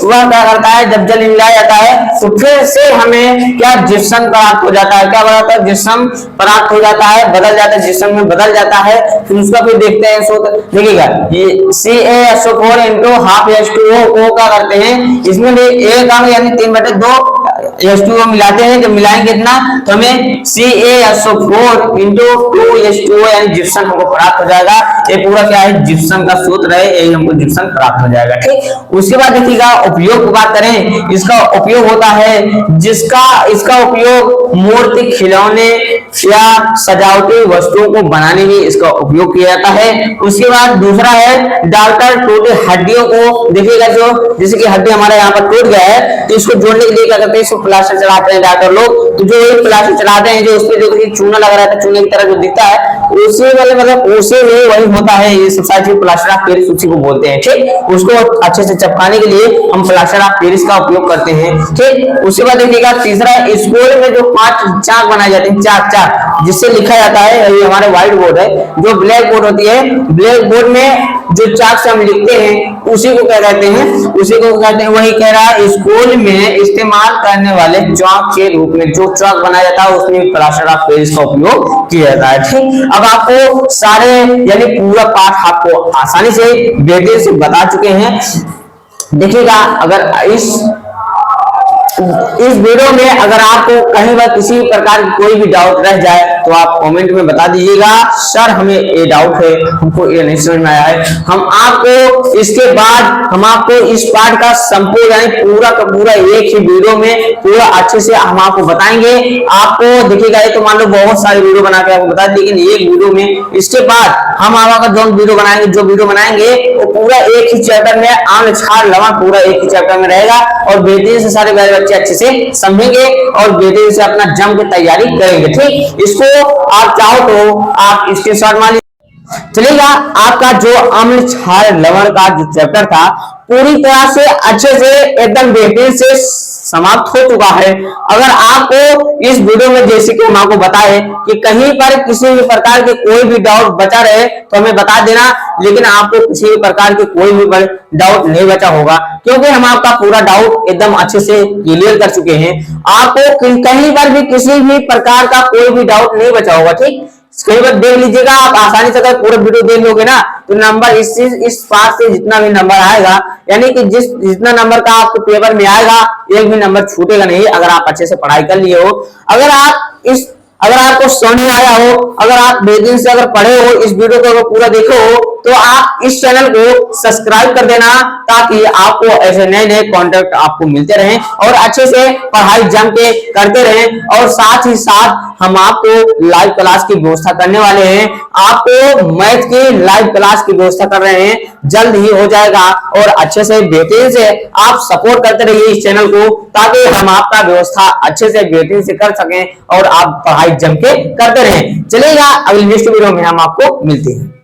वह क्या करता है? जब जल मिलाया जाता है तो फिर से हमें क्या? जिप्सम प्राप्त हो जाता है। क्या बनाता है? जिप्सम प्राप्त हो जाता है, बदल जाता है, जिप्सम में बदल जाता है। फिर उसका फिर देखते हैं सूत्र। देखिएगा, ये CaSO4 into half H2O को क्या करते हैं? इसमें एक अणु यानी 3/2 H2O मिलाते हैं। जब मिलाएंगे इतना तो हमें CaSO4 into 2H2O यानी जिप्सम हमको प्राप्त हो जाएगा। ये पूरा क्या है? जिप्सम का सूत्र है, यही हमको जिप्सम प्राप्त हो जाएगा। ठीक, उसके बाद देखिएगा उपयोग की बात करें, इसका उपयोग होता है इसका उपयोग मूर्ति, खिलौने या सजावटी वस्तुओं को बनाने में इसका उपयोग किया जाता है। उसके बाद दूसरा है डॉक्टर टूटे हड्डियों को, देखिएगा जो जैसे कि हड्डी हमारे यहाँ पर टूट गया है तो इसको जोड़ने के लिए क्या करते हैं? इसको प्लास्टर चढ़ाते हैं डॉक्टर लोग। तो जो ये प्लास्टर चढ़ाते हैं, जो उसपे जो चूना लगा रहता है, चूने की तरह जो दिखता है, उसी वाले मतलब उसी में वही होता है। ये सब सारी प्लास्टर ऑफ पेरिस उसी को बोलते हैं। ठीक, उसको अच्छे से चिपकाने के लिए हम प्लास्टर ऑफ पेरिस का उपयोग करते हैं। ठीक, उसके बाद देखिएगा तीसरा, स्कूल में जो 5 चाक बनाए जाते हैं, चाक जिससे लिखा जाता है, ये हमारे व्हाइट बोर्ड है। जो ब्लैक बोर्ड होती है, ब्लैक बोर्ड में जो चाक से हम लिखते हैं उसी को क्या कहते हैं, उसी को कहते हैं, वही कह रहा है स्कूल में इस्तेमाल करने वाले चौक के रूप में, जो चौक बनाया जाता है उसमें प्लास्टर ऑफ पेरिस का उपयोग किया जाता है। ठीक, अब आपको सारे यानी पूरा पाठ आपको आसानी से बेटे से बता चुके हैं। देखिएगा, अगर इस वीडियो में अगर आपको कहीं पर किसी प्रकार की कोई भी डाउट रह जाए तो आप कमेंट में बता दीजिएगा, सर हमें ये डाउट है, हमको ये नहीं समझ में आया है। हम आपको इसके बाद हम आपको इस पाठ का संपूर्ण यानी पूरा का पूरा एक ही वीडियो में पूरा अच्छे से हम आपको बताएंगे। आपको देखिएगा, ये तो मान लो बहुत सारे वीडियो बना के आपको बता दें, लेकिन एक वीडियो में इसके बाद हम आपका जो वीडियो बनाएंगे वो पूरा एक ही चैप्टर में आम छाल लवण पूरा एक ही चैप्टर में रहेगा और बेहतरीन से सारे बच्चे अच्छे से समझेंगे और बेहतरीन से अपना जम के तैयारी करेंगे। ठीक, इसको आप चाहो तो आप इसके शॉर्ट मान चलेगा। आपका जो अम्ल क्षार लवण का जो चैप्टर था पूरी तरह से अच्छे से एकदम बेहतरीन से समाप्त हो चुका है। अगर आपको इस वीडियो में जैसे कि हम आपको बताए कि कहीं पर किसी भी प्रकार के कोई भी डाउट बचा रहे तो हमें बता देना, लेकिन आपको किसी भी प्रकार के कोई भी डाउट नहीं बचा होगा क्योंकि हम आपका पूरा डाउट एकदम अच्छे से क्लियर कर चुके हैं। आपको कहीं पर भी किसी भी प्रकार का कोई भी डाउट नहीं बचा होगा। ठीक, कई बार देख लीजिएगा, आप आसानी से अगर पूरा वीडियो देख लोगे ना तो नंबर इस पास से जितना भी नंबर आएगा यानी कि जितना नंबर का आपको पेपर में आएगा एक भी नंबर छूटेगा नहीं अगर आप अच्छे से पढ़ाई कर लिए हो। अगर आपको समझ में आया हो, अगर आप बेहतरीन से अगर पढ़े हो, इस वीडियो को अगर पूरा देखो हो तो आप इस चैनल को सब्सक्राइब कर देना ताकि आपको ऐसे नए नए कॉन्टेंट आपको मिलते रहें और अच्छे से पढ़ाई जम के करते रहें। और साथ ही साथ हम आपको लाइव क्लास की व्यवस्था करने वाले हैं, आपको मैथ की लाइव क्लास की व्यवस्था कर रहे हैं, जल्द ही हो जाएगा और अच्छे से बेहतरीन से आप सपोर्ट करते रहिए इस चैनल को ताकि हम आपका व्यवस्था अच्छे से बेहतरीन से कर सकें और आप पढ़ाई जम के करते रहें। चलेगा, अगली नेक्स्ट वीडियो में हम आपको मिलते हैं।